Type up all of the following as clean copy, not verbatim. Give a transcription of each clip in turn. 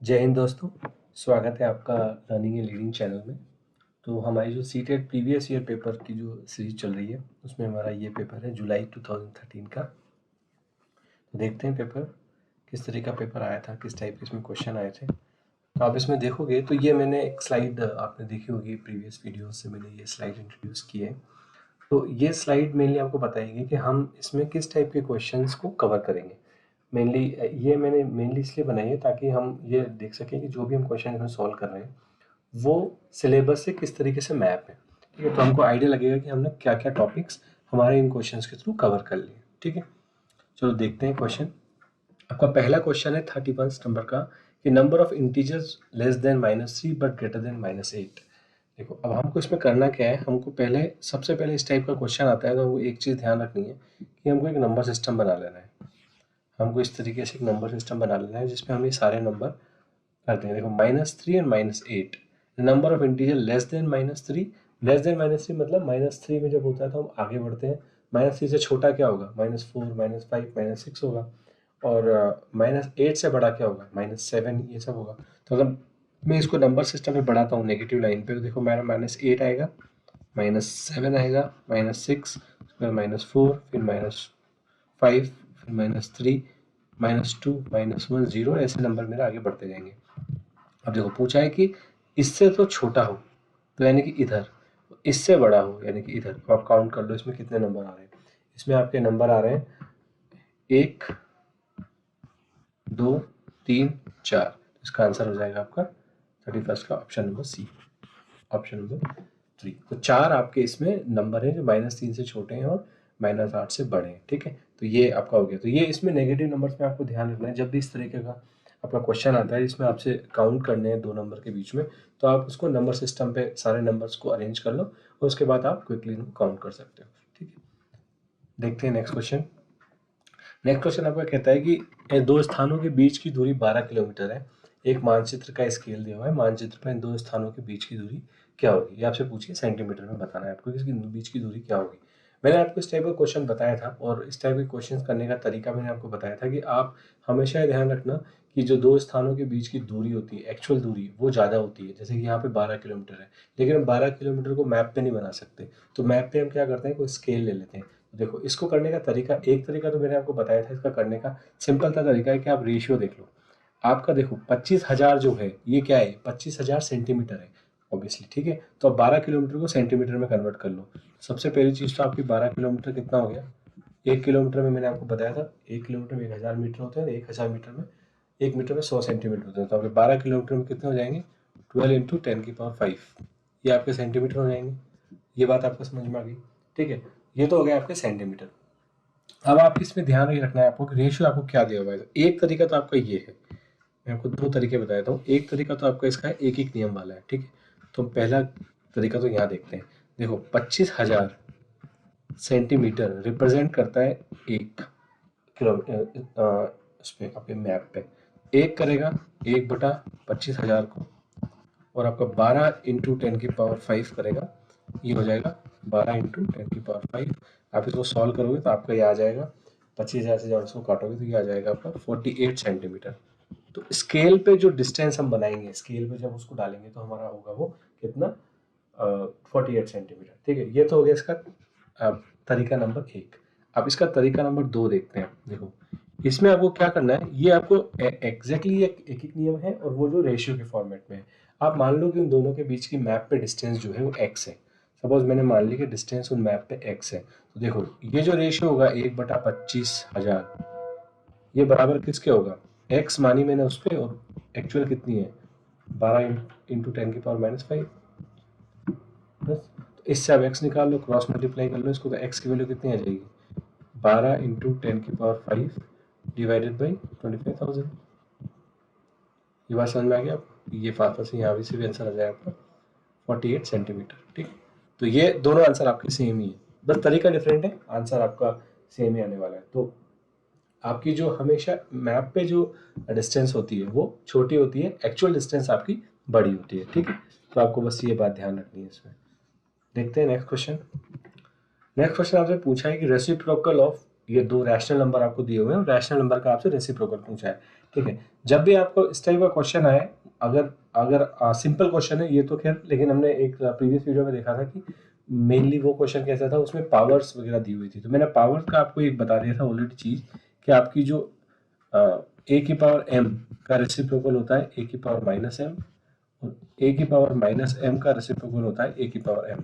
जय हिंद दोस्तों, स्वागत है आपका लर्निंग एंड लीडिंग चैनल में। तो हमारी जो सीटेट प्रीवियस ईयर पेपर की जो सीरीज चल रही है उसमें हमारा ये पेपर है जुलाई 2013 का। तो देखते हैं पेपर किस तरह का पेपर आया था, किस टाइप के इसमें क्वेश्चन आए थे। तो आप इसमें देखोगे तो ये मैंने एक स्लाइड आपने देखी होगी, प्रीवियस वीडियो से मैंने ये स्लाइड इंट्रोड्यूस की है। तो ये स्लाइड मेनली आपको बताएगी कि हम इसमें किस टाइप के क्वेश्चंस को कवर करेंगे। मेनली ये मैंने मेनली इसलिए बनाई है ताकि हम ये देख सकें कि जो भी हम क्वेश्चन इसमें सॉल्व कर रहे हैं वो सिलेबस से किस तरीके से मैप है। ठीक है, तो हमको आइडिया लगेगा कि हमने क्या क्या टॉपिक्स हमारे इन क्वेश्चंस के थ्रू कवर कर लिए। ठीक है, चलो देखते हैं क्वेश्चन। आपका पहला क्वेश्चन है 31 नंबर का कि number of integers less than -3 but greater than -8। देखो, अब हमको इसमें करना क्या है, हमको पहले सबसे पहले इस टाइप का क्वेश्चन आता है तो हमको एक चीज़ ध्यान रखनी है कि हमको एक नंबर सिस्टम बना लेना है। हमको इस तरीके से एक नंबर सिस्टम बना लेना है जिसमें हम ये सारे नंबर करते हैं। देखो, -3 and -8, number of integer less than -3। Less than -3 मतलब -3 में जब होता है तो हम आगे बढ़ते हैं। -3 से छोटा क्या होगा? -4, -5, -6 होगा। और -8 से बड़ा क्या होगा? -7, ये सब होगा। तो अगर मैं इसको नंबर सिस्टम में बढ़ाता हूँ नेगेटिव लाइन पे, तो देखो मेरा -8 आएगा, -7 आएगा, -6, फिर -4, फिर -5, फिर -3, -2, -1, 0, ऐसे नंबर मेरे आगे बढ़ते जाएंगे। अब देखो, पूछा है कि इससे तो छोटा हो तो यानी कि इधर, इससे बड़ा हो यानी कि इधर। तो आप काउंट कर लो इसमें कितने नंबर आ रहे हैं। इसमें आपके नंबर आ रहे हैं 1, 2, 3, 4। इसका आंसर हो जाएगा आपका 31 का option number C, option number 3। तो 4 आपके इसमें नंबर हैं जो -3 से छोटे हैं और -8 से बड़े हैं। ठीक है, तो ये आपका हो गया। तो ये इसमें नेगेटिव नंबर्स में आपको ध्यान रखना है। जब भी इस तरीके का आपका क्वेश्चन आता है जिसमें आपसे काउंट करने हैं 2 नंबर के बीच में, तो आप उसको नंबर सिस्टम पे सारे नंबर्स को अरेंज कर लो और उसके बाद आप क्विकली इनको काउंट कर सकते हो। ठीक है, देखते हैं नेक्स्ट क्वेश्चन। नेक्स्ट क्वेश्चन आपका कहता है कि दो स्थानों के बीच की दूरी 12 किलोमीटर है। एक मानचित्र का स्केल दिया हुआ है, मानचित्र पर इन दो स्थानों के बीच की दूरी क्या होगी। ये आपसे पूछिए, सेंटीमीटर में बताना है आपको कि इसके बीच की दूरी क्या होगी। मैंने आपको इस टाइप का क्वेश्चन बताया था और इस टाइप के क्वेश्चन करने का तरीका मैंने आपको बताया था कि आप हमेशा ये ध्यान रखना कि जो दो स्थानों के बीच की दूरी होती है, एक्चुअल दूरी, वो ज़्यादा होती है। जैसे कि यहाँ पे 12 किलोमीटर है, लेकिन हम 12 किलोमीटर को मैप पे नहीं बना सकते। तो मैप पे हम क्या करते हैं, कोई स्केल ले लेते हैं। देखो, इसको करने का तरीका, एक तरीका तो मैंने आपको बताया था इसका करने का, सिंपल सा तरीका है कि आप रेशियो देख लो। आपका देखो 25,000 जो है ये क्या है, 25,000 सेंटीमीटर है ऑब्वियसली। ठीक है, तो अब 12 किलोमीटर को सेंटीमीटर में कन्वर्ट कर लो। सबसे पहली चीज़ तो आपकी 12 किलोमीटर कितना हो गया, 1 किलोमीटर में मैंने आपको बताया था 1 किलोमीटर में 1000 मीटर होते हैं, 1000 मीटर में 1 मीटर में 100 सेंटीमीटर होते हैं। तो आपके 12 किलोमीटर में कितने हो जाएंगे, 12 इंटू 10⁵, ये आपके सेंटीमीटर हो जाएंगे। ये बात आपको समझ में आ गई। ठीक है, ये तो हो गया आपके सेंटीमीटर। अब आप इसमें ध्यान ये रखना है आपको कि रेशियो आपको क्या दिया हुआ है। एक तरीका तो आपका ये है, मैं आपको 2 तरीके बता देता हूँ। एक तरीका तो आपका इसका है, एक नियम वाला है। ठीक है, तो पहला तरीका तो यहाँ देखते हैं। देखो, 25,000 सेंटीमीटर रिप्रेजेंट करता है 1 किलोमीटर, उस पर आपके मैप पे 1 करेगा 1/25,000 को, और आपका 12 इंटू 10⁵ करेगा, ये हो जाएगा 12 इंटू 10⁵। आप इसको सॉल्व करोगे तो आपका ये आ जाएगा, 25,000 से जब इसको काटोगे तो ये आ जाएगा आपका 48 सेंटीमीटर। तो स्केल पे जो डिस्टेंस हम बनाएंगे, स्केल पे जब उसको डालेंगे तो हमारा होगा वो कितना, 48 सेंटीमीटर। ठीक है, ये तो हो गया इसका तरीका नंबर 1। अब इसका तरीका नंबर 2 देखते हैं। देखो, इसमें आपको क्या करना है, ये आपको एग्जैक्टली एक नियम है और वो जो रेशियो के फॉर्मेट में है। आप मान लो कि उन दोनों के बीच की मैप पे डिस्टेंस जो है वो x है। सपोज मैंने मान ली कि डिस्टेंस उन मैप पे x है, तो देखो ये जो रेशियो होगा 1/25,000, ये बराबर किसके होगा, x मानी मैंने उस पर, और एक्चुअल कितनी है 12 इंटू 10⁻⁵। बस, तो इससे आप x निकाल लो, क्रॉस मल्टीप्लाई कर लो इसको, तो x की वैल्यू कितनी आ जाएगी, 12 इंटू 10⁵ डिवाइडेड बाई 25,000। ये बात समझ में आ गया आपको। ये फास्ट से यहाँ से भी आंसर आ जाएगा आपका 48 सेंटीमीटर। ठीक, तो ये दोनों आंसर आपके सेम ही है, बस तरीका डिफरेंट है, आंसर आपका सेम ही आने वाला है। तो आपकी जो हमेशा मैप पे जो डिस्टेंस होती है वो छोटी होती है, एक्चुअल डिस्टेंस आपकी बड़ी होती है। ठीक है, तो आपको बस ये बात ध्यान रखनी है इसमें। देखते हैं नेक्स्ट क्वेश्चन। नेक्स्ट क्वेश्चन आपसे पूछा है कि रेसिप्रोकल ऑफ, ये दो रैशनल नंबर आपको दिए हुए हैं, रैशनल नंबर का आपसे रेसिप्रोकल पूछा है। ठीक है, जब भी आपको इस टाइप का क्वेश्चन आए, अगर अगर सिंपल क्वेश्चन है ये तो खैर, लेकिन हमने एक प्रीवियस वीडियो में देखा था कि मेनली वो क्वेश्चन कैसा था, उसमें पावर्स वगैरह दी हुई थी। तो मैंने पावर्स का आपको एक बता दिया था ऑलरेडी चीज़ कि आपकी जो ए की पावर m का रेसिप्रोकल होता है ए की पावर माइनस m, और ए की पावर माइनस m का रेसिप्रोकल होता है ए की पावर m।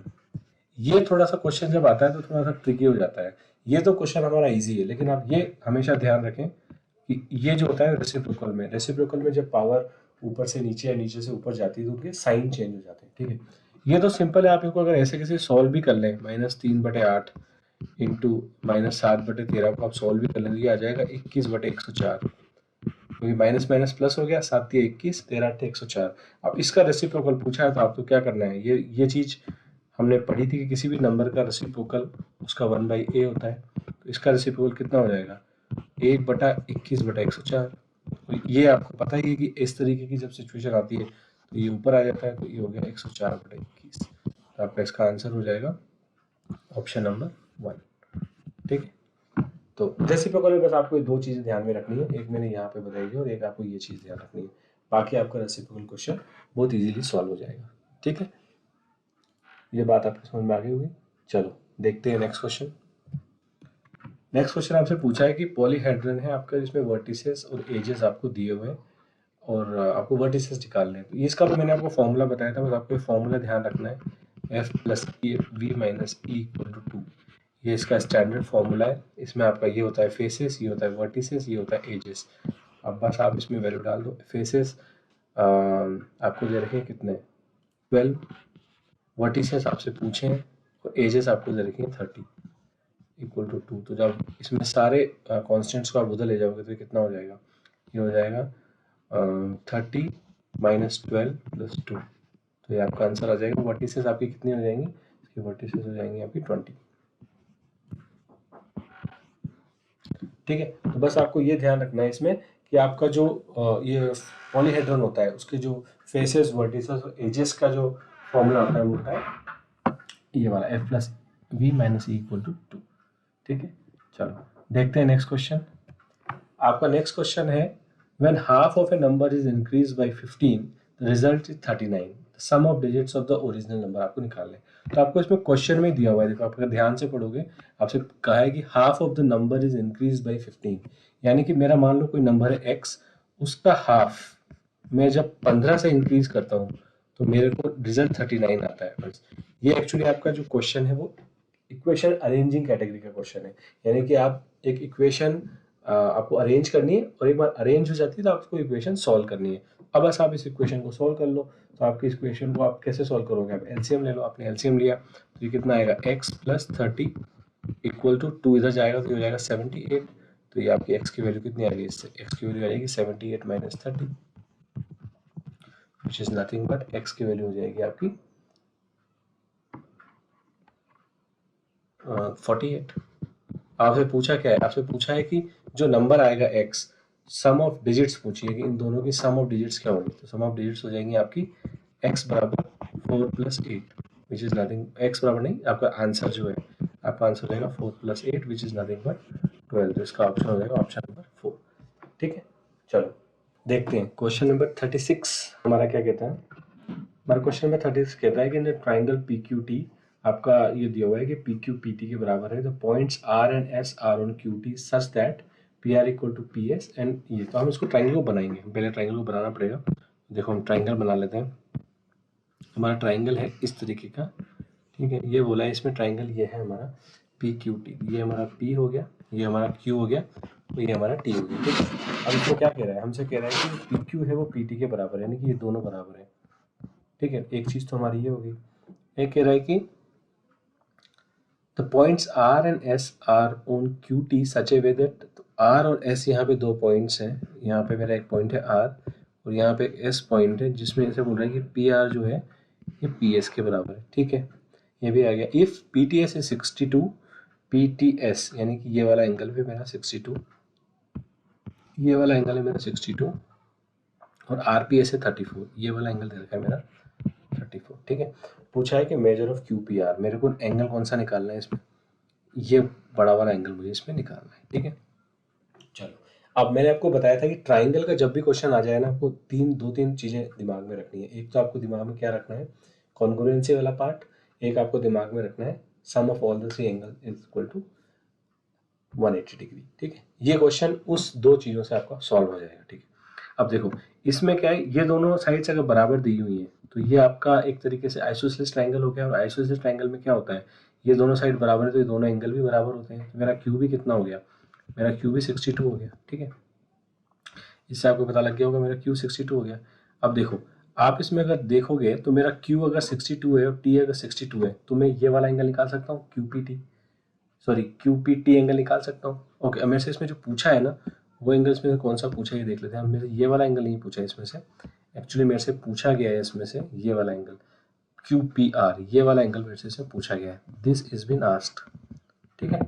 ये थोड़ा सा क्वेश्चन जब आता है तो थोड़ा सा ट्रिकी हो जाता है। ये तो क्वेश्चन हमारा इजी है, लेकिन आप ये हमेशा ध्यान रखें कि ये जो होता है रेसिप्रोकल में जब पावर ऊपर से नीचे या नीचे से ऊपर जाती है तो उनके साइन चेंज हो जाते हैं। ठीक है, ये तो सिंपल है। आप इसको अगर ऐसे कैसे सॉल्व भी कर लें, -3/8 इंटू -7/13 को आप सॉल्व भी कर लें, ये आ जाएगा 21/104, क्योंकि माइनस माइनस प्लस हो गया, 7 × 21, 13 × 104। अब इसका रेसिप्रोकल पूछा है तो आपको क्या करना है, ये चीज़ हमने पढ़ी थी कि किसी भी नंबर का रेसिप्रोकल उसका 1/a होता है। तो इसका रेसिप्रोकल कितना हो जाएगा, 1/21/104। तो ये आपको पता ही है कि इस तरीके की जब सिचुएशन आती है तो ये ऊपर आ जाता है, तो ये हो गया 104/21। तो आपका इसका आंसर हो जाएगा ऑप्शन नंबर 1। ठीक है, तो रेसिप्रोकल में बस आपको ये दो चीज़ें ध्यान में रखनी है, एक मैंने यहाँ पे बताई है और एक आपको ये चीज़ ध्यान रखनी है। बाकी आपका रेसिप्रोकल क्वेश्चन बहुत इजीली सॉल्व हो जाएगा। ठीक है, ये बात आपको समझ में आ गई होगी। चलो देखते हैं नेक्स्ट क्वेश्चन। नेक्स्ट क्वेश्चन आपसे पूछा है कि पॉलीहेड्रन है आपका, जिसमें वर्टिसेस और एजेस आपको दिए हुए हैं और आपको वर्टिसेस निकालने हैं। तो इसका तो मैंने आपको फॉर्मूला बताया था, बस आपको फॉर्मूला ध्यान रखना है, f + v - e = 2। ये इसका स्टैंडर्ड फॉर्मूला है। इसमें आपका ये होता है फेसेस, ये होता है वर्टिसेस, ये होता है एजेस। अब बस आप इसमें वैल्यू डाल दो। फेसेस आपको दे रखे हैं कितने, 12। वर्टिसेस आपसे पूछे हैं और एजेस आपको दे रखे हैं 30 = 2। तो जब इसमें सारे कॉन्स्टेंट्स को आप उधर ले जाओगे तो ये कितना हो जाएगा, ये हो जाएगा 30 - 12 + 2। तो ये आपका आंसर आ जाएगा। वर्टिसेस आपकी कितनी हो जाएंगी, इसकी वर्टिसेस हो जाएंगी आपकी 20। ठीक है, तो बस आपको ये ध्यान रखना है इसमें कि आपका जो ये पॉलीहेड्रन होता है उसके जो फेसेस, वर्टिसेस और एजेस का जो फॉर्मूला होता है वो होता है ये वाला, f + v - e = 2। ठीक है, चलो देखते हैं नेक्स्ट क्वेश्चन। आपका नेक्स्ट क्वेश्चन है, when half of a number is increase by 15 the result is 39, the sum of digits of the original number आपको निकालना है। तो आपको इसमें क्वेश्चन में दिया हुआ है, देखो आप अगर ध्यान से पढ़ोगे आपसे कहा है कि half of the number is increase by 15, यानी कि मेरा मान लो कोई नंबर है x, उसका हाफ मैं जब 15 से इंक्रीज करता हूँ तो मेरे को रिजल्ट 39 आता है। बस ये एक्चुअली आपका जो क्वेश्चन है वो इक्वेशन अरेंजिंग कैटेगरी का क्वेश्चन है, यानी कि आप एक इक्वेशन आपको अरेंज करनी है और एक बार अरेंज हो जाती है तो आपको इक्वेशन सॉल्व करनी है। अब बस आप इस इक्वेशन को सॉल्व कर लो। तो आपकी इस इक्वेशन को आप कैसे सॉल्व करोगे, आप एलसीएम ले लो। आपने एलसीएम लिया तो ये कितना आएगा, x + 30 = 2, इधर जाएगा तो ये हो जाएगा 78। तो ये आपकी x की वैल्यू कितनी आ गई, इससे x की वैल्यू आ जाएगी 78 - 30 विच इज नथिंग बट x की वैल्यू हो जाएगी आपकी 48। आपसे पूछा क्या है, आपसे पूछा है कि जो नंबर आएगा x, सम ऑफ डिजिट्स पूछी है कि इन दोनों की सम ऑफ डिजिट्स क्या होंगी। तो सम ऑफ डिजिट्स हो जाएंगी आपकी x = 4 + 8 which is nothing, x बराबर नहीं, आपका आंसर जो है, आपका आंसर हो जाएगा 4 + 8 विच इज नथिंग बट 12। तो इसका ऑप्शन हो जाएगा ऑप्शन नंबर 4। ठीक है, चलो देखते हैं क्वेश्चन नंबर 36 हमारा क्या कहता है। हमारा क्वेश्चन नंबर 36 कहता है कि इन ट्राइंगल PQT, आपका ये दिया हुआ है कि PQ PT के बराबर है, तो points R and S are on QT such that PR = PS and ये, तो हम इसको ट्राइंगल को बनाएंगे। पहले ट्राइंगल को बनाना पड़ेगा। देखो हम ट्राइंगल बना लेते हैं। हमारा ट्राइंगल है इस तरीके का, ठीक है, ये बोला है इसमें ट्राइंगल, ये है हमारा PQT, ये हमारा P हो गया, ये हमारा Q हो गया, तो ये हमारा T हो गया। ठीक है, अब इसको क्या कह रहा है, हमसे कह रहा है कि PQ है वो PT के बराबर है, यानी कि ये दोनों बराबर है। ठीक है, एक चीज़ तो हमारी ये होगी। एक कह रहा है कि the points R and S are on QT such a way that, तो R और S यहाँ पे दो पॉइंट्स हैं, यहाँ पे मेरा एक पॉइंट है R और यहाँ पे S पॉइंट है, जिसमें ऐसे बोल रहा है कि PR जो है ये PS के बराबर है। ठीक है, ये भी आ गया। इफ़ PTS is 62, PTS यानी कि ये वाला एंगल भी मेरा 62, ये वाला एंगल है मेरा 62 और RPS है 34, ये वाला एंगल दे रखा है मेरा 34। ठीक है, पूछा है कि मेजर ऑफ QPR, मेरे को एंगल कौन सा निकालना है इसमें, ये बड़ा वाला एंगल मुझे इसमें निकालना है। ठीक है, चलो अब मैंने आपको बताया था कि ट्राइंगल का जब भी क्वेश्चन आ जाए ना, आपको दो तीन चीजें दिमाग में रखनी है। एक तो आपको दिमाग में क्या रखना है, कॉन्ग्रुएंसी वाला पार्ट। एक आपको दिमाग में रखना है sum of all the three angle is equal to 180 degree. ठीक है, ये क्वेश्चन उस दो चीजों से आपका सॉल्व हो जाएगा। ठीक है, अब देखो इसमें क्या है, ये दोनों साइड्स अगर बराबर दी हुई है तो ये आपका एक तरीके से आइसोसेलेस ट्रायंगल हो गया। और आइसोसेलेस ट्रायंगल में क्या होता है, ये दोनों साइड बराबर है तो ये दोनों एंगल भी बराबर होते हैं। तो मेरा क्यू भी कितना हो गया, मेरा क्यू भी 62 हो गया। ठीक है, इससे आपको पता लग गया होगा मेरा क्यू 62 हो गया। अब देखो आप इसमें अगर देखोगे तो मेरा क्यू अगर 62 है और टी अगर 62 है तो मैं ये वाला एंगल निकाल सकता हूँ, क्यूपीटी एंगल निकाल सकता हूँ। ओके, अब मेरे से इसमें जो पूछा है ना वो एंगल इसमें से कौन सा पूछा है ये देख लेते हैं। मेरे ये वाला एंगल नहीं पूछा है इसमें से, एक्चुअली मेरे से पूछा गया है इसमें से ये वाला एंगल QPR, ये वाला एंगल मेरे से पूछा गया है, दिस इज बीन आस्क्ड। ठीक है,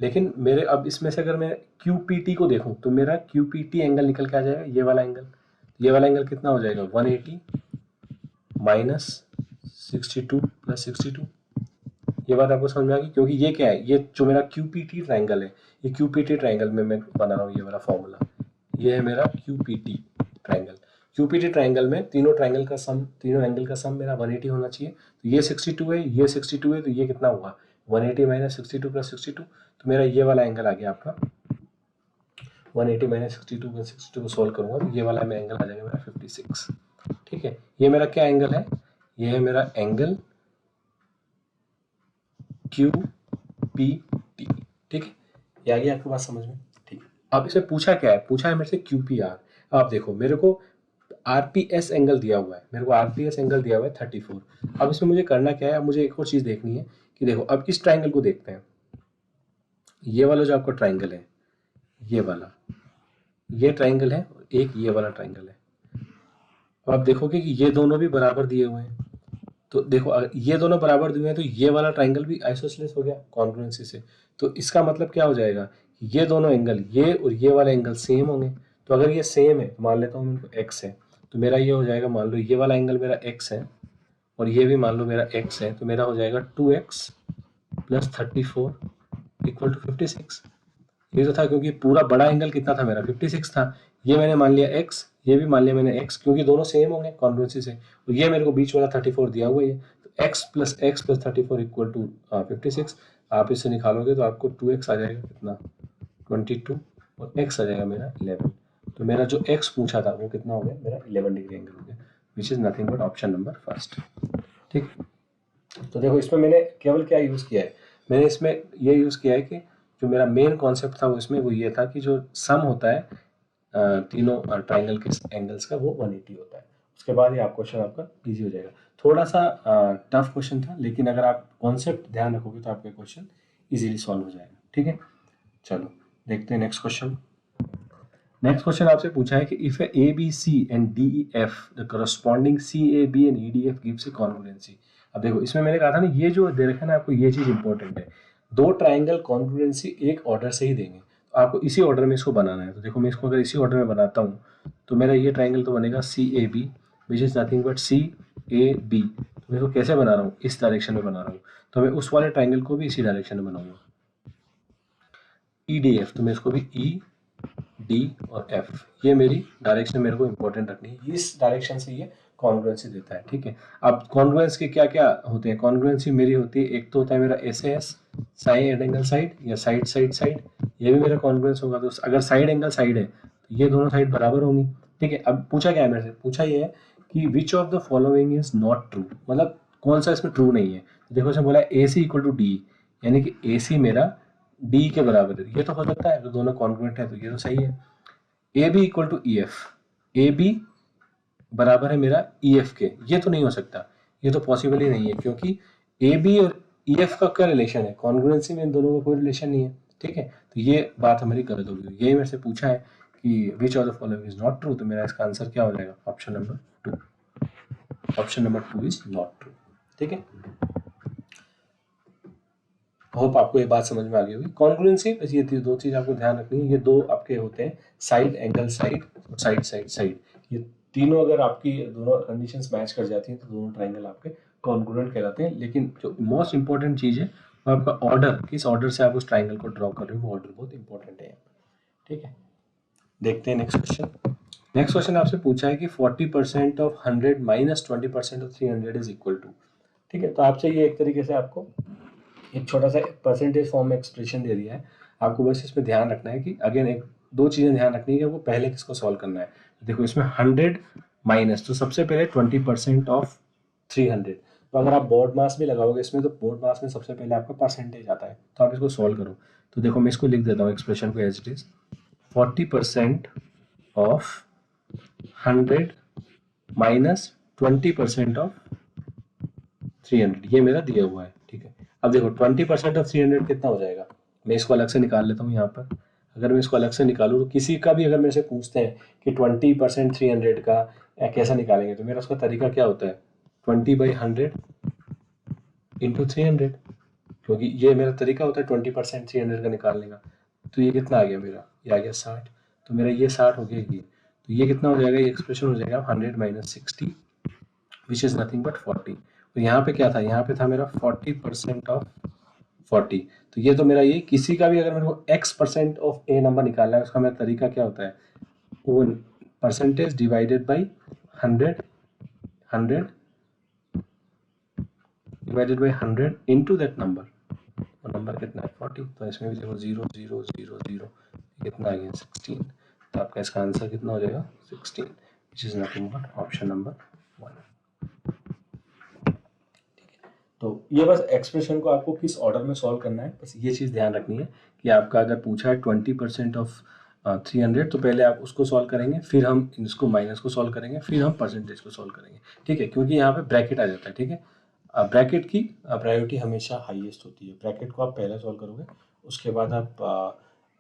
लेकिन मेरे अब इसमें से अगर मैं QPT को देखूं तो मेरा QPT एंगल निकल के आ जाएगा ये वाला एंगल। ये वाला एंगल कितना हो जाएगा, 180 माइनस 62 प्लस 62। ये बात आपको समझ में आ गई, क्योंकि ये क्या है, ये जो मेरा QPT ट्रायंगल है, ये QPT ट्रायंगल में मैं बना रहा हूँ ये वाला फॉर्मूला। ये है मेरा QPT ट्रायंगल। QPT ट्रायंगल में तीनों ट्रायंगल का सम, तीनों एंगल का सम मेरा 180 होना चाहिए। तो ये 62 है, ये 62 है, तो ये कितना हुआ 180 माइनस 62 प्लस 62। तो मेरा ये वाला एंगल आ गया आपका 180 माइनस 62 प्लस 62 को सॉल्व करूंगा तो ये वाला में एंगल आ जाएगा मेरा 56। ठीक है, ये मेरा क्या एंगल है, ये है मेरा एंगल QPT। ठीक है, ये आ गया आपकी बात समझ में। ठीक है, अब इसे पूछा क्या है, पूछा है मेरे से QPR। आप देखो मेरे को RPS एंगल दिया हुआ है, मेरे को RPS एंगल दिया हुआ है 34। अब इसमें मुझे करना क्या है, अब मुझे एक और चीज़ देखनी है कि देखो अब इस ट्राइंगल को देखते हैं। ये वाला जो आपका ट्राइंगल है, ये वाला, ये ट्राइंगल है, एक ये वाला ट्राइंगल है। अब आप देखोगे कि ये दोनों भी बराबर दिए हुए हैं। तो देखो ये दोनों बराबर दिए हैं तो ये वाला ट्राइंगल भी आइसोसेलेस हो गया कॉन्ग्रुएंसी से। तो इसका मतलब क्या हो जाएगा, ये दोनों एंगल, ये और ये वाले एंगल सेम होंगे। तो अगर ये सेम है तो मान लेता हूँ इनको x है, तो मेरा ये हो जाएगा, मान लो ये वाला एंगल मेरा x है और ये भी मान लो मेरा x है, तो मेरा हो जाएगा 2x प्लस 34 इक्वल टू 56। ये तो था क्योंकि पूरा बड़ा एंगल कितना था मेरा 56 था। ये मैंने मान लिया x, ये भी मान लिया मैंने x, क्योंकि दोनों सेम होंगे कॉन्ग्रुएंसी से। तो ये मेरे को बीच वाला 34 दिया हुआ है, तो x प्लस 34 इक्वल टू 56। आप इससे निकालोगे तो आपको 2x आ जाएगा कितना 22 और x आ जाएगा मेरा 11। तो मेरा जो x पूछा था वो कितना हो गया, मेरा 11 डिग्री एंगल हो गया, विच is nothing but option number first. ठीक, तो देखो इसमें मैंने केवल क्या यूज़ किया है, मैंने इसमें ये यूज़ किया है कि जो मेरा मेन कॉन्सेप्ट था वो इसमें वो ये था कि जो सम होता है तीनों ट्राइंगल के एंगल्स का वो 180 होता है। उसके बाद ये आप क्वेश्चन आपका इजी हो जाएगा। थोड़ा सा टफ क्वेश्चन था, लेकिन अगर आप कॉन्सेप्ट ध्यान रखोगे तो आपका क्वेश्चन इजीली सॉल्व हो जाएगा। ठीक है, चलो देखते हैं नेक्स्ट क्वेश्चन। नेक्स्ट क्वेश्चन आपसे पूछा है कि if A B C and D E F the corresponding C A B and E D F gives a congruency. अब देखो इसमें मैंने कहा था ना, ये जो दे रखा है ना आपको, ये चीज इंपॉर्टेंट है। दो ट्राइंगल कॉन्ग्रुएंसी एक ऑर्डर से ही देंगे, तो आपको इसी ऑर्डर में इसको बनाना है। तो देखो मैं इसको अगर इसी ऑर्डर में बनाता हूँ तो मेरा ये ट्राइंगल तो बनेगा C A B which is nothing but C A B. तो मैं इसको कैसे बना रहा हूँ, इस डायरेक्शन में बना रहा हूँ, तो मैं उस वाले ट्राइंगल को भी इसी डायरेक्शन में बनाऊंगा। ई डी एफ, तो मैं इसको भी ई डी और एफ, ये मेरी डायरेक्शन मेरे को इंपॉर्टेंट रखनी है, इस डायरेक्शन से ये कॉन्ग्रुएंसी देता है। ठीक है, अब कॉन्ग्रुएंस के क्या क्या होते हैं, कॉन्ग्रुएंसी मेरी होती है, एक तो होता है मेरा S S side angle side या साइड साइड साइड, ये भी मेरा कॉन्ग्रुएंस होगा। तो अगर साइड एंगल साइड है तो ये दोनों साइड बराबर होंगी। ठीक है, अब पूछा क्या है मेरे से, पूछा ये है कि which of the following is not true, मतलब कौन सा इसमें ट्रू नहीं है। तो देखो इसमें बोला है ए सी इक्वल टू डी, यानी कि ए सी मेरा डी के बराबर है, ये तो हो सकता है, तो दोनों कॉन्ग्रुएंट है तो ये तो सही है। A B equal to E F, A B बराबर है मेरा ई एफ के, ये तो नहीं हो सकता, ये तो पॉसिबल ही नहीं है, क्योंकि ए बी और ई एफ का क्या रिलेशन है, कॉन्ग्रुएंसी में इन दोनों का कोई रिलेशन नहीं है। ठीक है, तो ये बात हमारी गलत होगी। यही मेरे से पूछा है कि which of the following is not true, तो मेरा इसका आंसर क्या हो जाएगा, option number 2। Option number 2 is not true. ठीक है, होप आपको ये बात समझ में आ गई होगी। कॉन्ग्रुएंसी बस ये दो चीज आपको ध्यान रखनी है, ये दो आपके होते हैं साइड एंगल साइड और साइड साइड साइड, ये तीनों अगर आपकी दोनों कंडीशंस मैच कर जाती हैं तो दोनों ट्राइंगल आपके कॉन्ग्रुएंट कहलाते हैं। लेकिन जो मोस्ट इंपॉर्टेंट चीज है वो आपका ऑर्डर, किस ऑर्डर से आप उस ट्राइंगल को ड्रॉ कर रहे हो, वो ऑर्डर बहुत इंपॉर्टेंट है। ठीक है, देखते हैं नेक्स्ट क्वेश्चन। नेक्स्ट क्वेश्चन आपसे पूछा है कि 40% of 100 minus 20% of 300 is equal to. ठीक है, तो आपसे ये एक तरीके से आपको एक छोटा सा परसेंटेज फॉर्म में एक्सप्रेशन दे दिया है। आपको बस इसमें ध्यान रखना है कि अगेन एक दो चीज़ें ध्यान रखनी है कि आपको पहले किसको सॉल्व करना है। देखो इसमें 100 माइनस, तो सबसे पहले 20% ऑफ 300। तो अगर आप बोर्ड मास भी लगाओगे इसमें, तो बोर्ड मास में सबसे पहले आपका परसेंटेज आता है। तो आप इसको सॉल्व करो। तो देखो मैं इसको लिख देता हूँ एक्सप्रेशन को as it is. 40% of 100 minus 20% of 300, ये मेरा दिया हुआ है। ठीक है, अब देखो 20% ऑफ 300 कितना हो जाएगा। मैं इसको अलग से निकाल लेता हूँ यहाँ पर। अगर मैं इसको अलग से निकालूँ तो किसी का भी अगर मेरे से पूछते हैं कि 20% 300 का कैसा निकालेंगे, तो मेरा उसका तरीका क्या होता है, 20/100 इंटू 300, क्योंकि ये मेरा तरीका होता है 20% 300 का निकालने का। तो ये कितना आ गया मेरा, ये आ गया 60। तो मेरा ये 60 हो गया ये। तो ये कितना हो जाएगा, ये एक्सप्रेशन हो जाएगा 100 minus 60 which is nothing but 40। तो यहाँ पे क्या था, यहाँ पे था मेरा 40% ऑफ 40। तो ये तो मेरा ये किसी का भी अगर मेरे को x% ऑफ ए नंबर निकालना है, उसका मेरा तरीका क्या होता है, वो percentage divided by 100 100 divided by 100 into that number. और नंबर कितना है 40। तो इसमें भी देखो 0 0 0 0 कितना आ गया 16। तो आपका इसका आंसर कितना हो जाएगा 16, विच is nothing but option number 1। तो ये बस एक्सप्रेशन को आपको किस ऑर्डर में सॉल्व करना है, बस ये चीज़ ध्यान रखनी है कि आपका अगर पूछा है 20% ऑफ 300, तो पहले आप उसको सॉल्व करेंगे, फिर हम इसको माइनस को सॉल्व करेंगे, फिर हम परसेंटेज को सॉल्व करेंगे। ठीक है, क्योंकि यहाँ पे ब्रैकेट आ जाता है। ठीक है, ब्रैकेट की प्रायोरिटी हमेशा हाईएस्ट होती है। ब्रैकेट को आप पहले सॉल्व करोगे, उसके बाद आप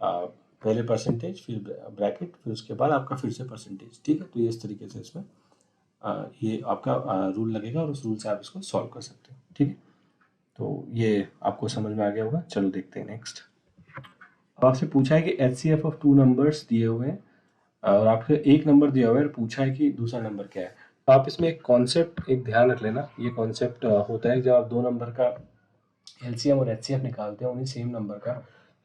पहले परसेंटेज, फिर ब्रैकेट, फिर उसके बाद आपका फिर से परसेंटेज। ठीक है, तो ये इस तरीके से इसमें ये आपका रूल लगेगा और उस रूल से आप इसको सॉल्व कर सकते हो। ठीक है, तो ये आपको समझ में आ गया होगा। चलो देखते हैं नेक्स्ट। अब आपसे पूछा है कि HCF ऑफ 2 नंबर्स दिए हुए हैं और आपको एक नंबर दिया हुआ है और पूछा है कि दूसरा नंबर क्या है। तो आप इसमें एक कॉन्सेप्ट एक ध्यान रख लेना। ये कॉन्सेप्ट होता है जब आप दो नंबर का LCM और HCF निकालते हैं उन्हीं सेम नंबर का,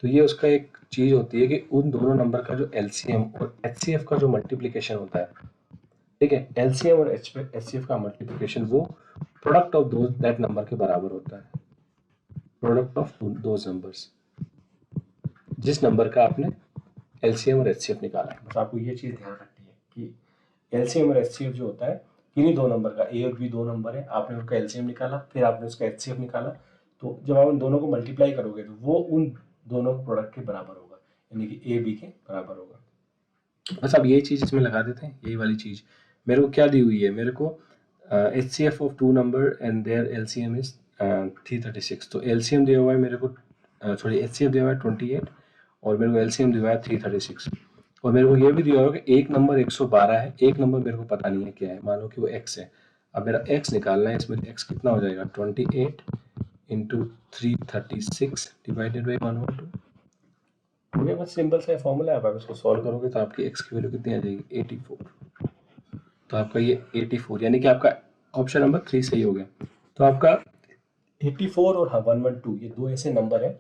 तो ये उसका एक चीज़ होती है कि उन दोनों नंबर का जो LCM और HCF का जो मल्टीप्लिकेशन होता है, ठीक है, LCM और HCF का मल्टीप्लिकेशन वो प्रोडक्ट ऑफ दैट नंबर के बराबर होता है। प्रोडक्ट ऑफ दोज नंबर्स, जिस नंबर का आपने LCM और HCF निकाला है। बस आपको ये चीज़ ध्यान रखनी है कि LCM और HCF जो होता है, किन्हीं दो नंबर का, A और B दो नंबर है, आपने उनका LCM निकाला, फिर आपने उसका HCF निकाला, तो जब आप उन दोनों को मल्टीप्लाई करोगे तो वो उन दोनों प्रोडक्ट के बराबर होगा, यानी कि A B के बराबर होगा। बस अब ये चीज़ इसमें लगा देते हैं, यही वाली चीज़ मेरे को क्या दी हुई है, मेरे को HCF of 2 number and their LCM is 336। तो LCM दिया हुआ है मेरे को, सॉरी HCF दिया हुआ है 28 और मेरे को LCM दिया हुआ है 336। और मेरे को ये भी दिया हुआ है कि एक नंबर 112 है, एक नंबर मेरे को पता नहीं है क्या है, मानो कि वो x है। अब मेरा x निकालना है, इसमें x कितना हो जाएगा 28 इंटू 336 डिवाइडेड बाई 1/2। ये बस सिंपल सा फॉर्मूला है। आप इसको सॉल्व करोगे तो आपकी x की वैल्यू कितनी आ जाएगी 84। तो आपका ये 84 यानी कि आपका ऑप्शन नंबर 3 सही हो गया। तो आपका 84 और 112 ये दो ऐसे नंबर हैं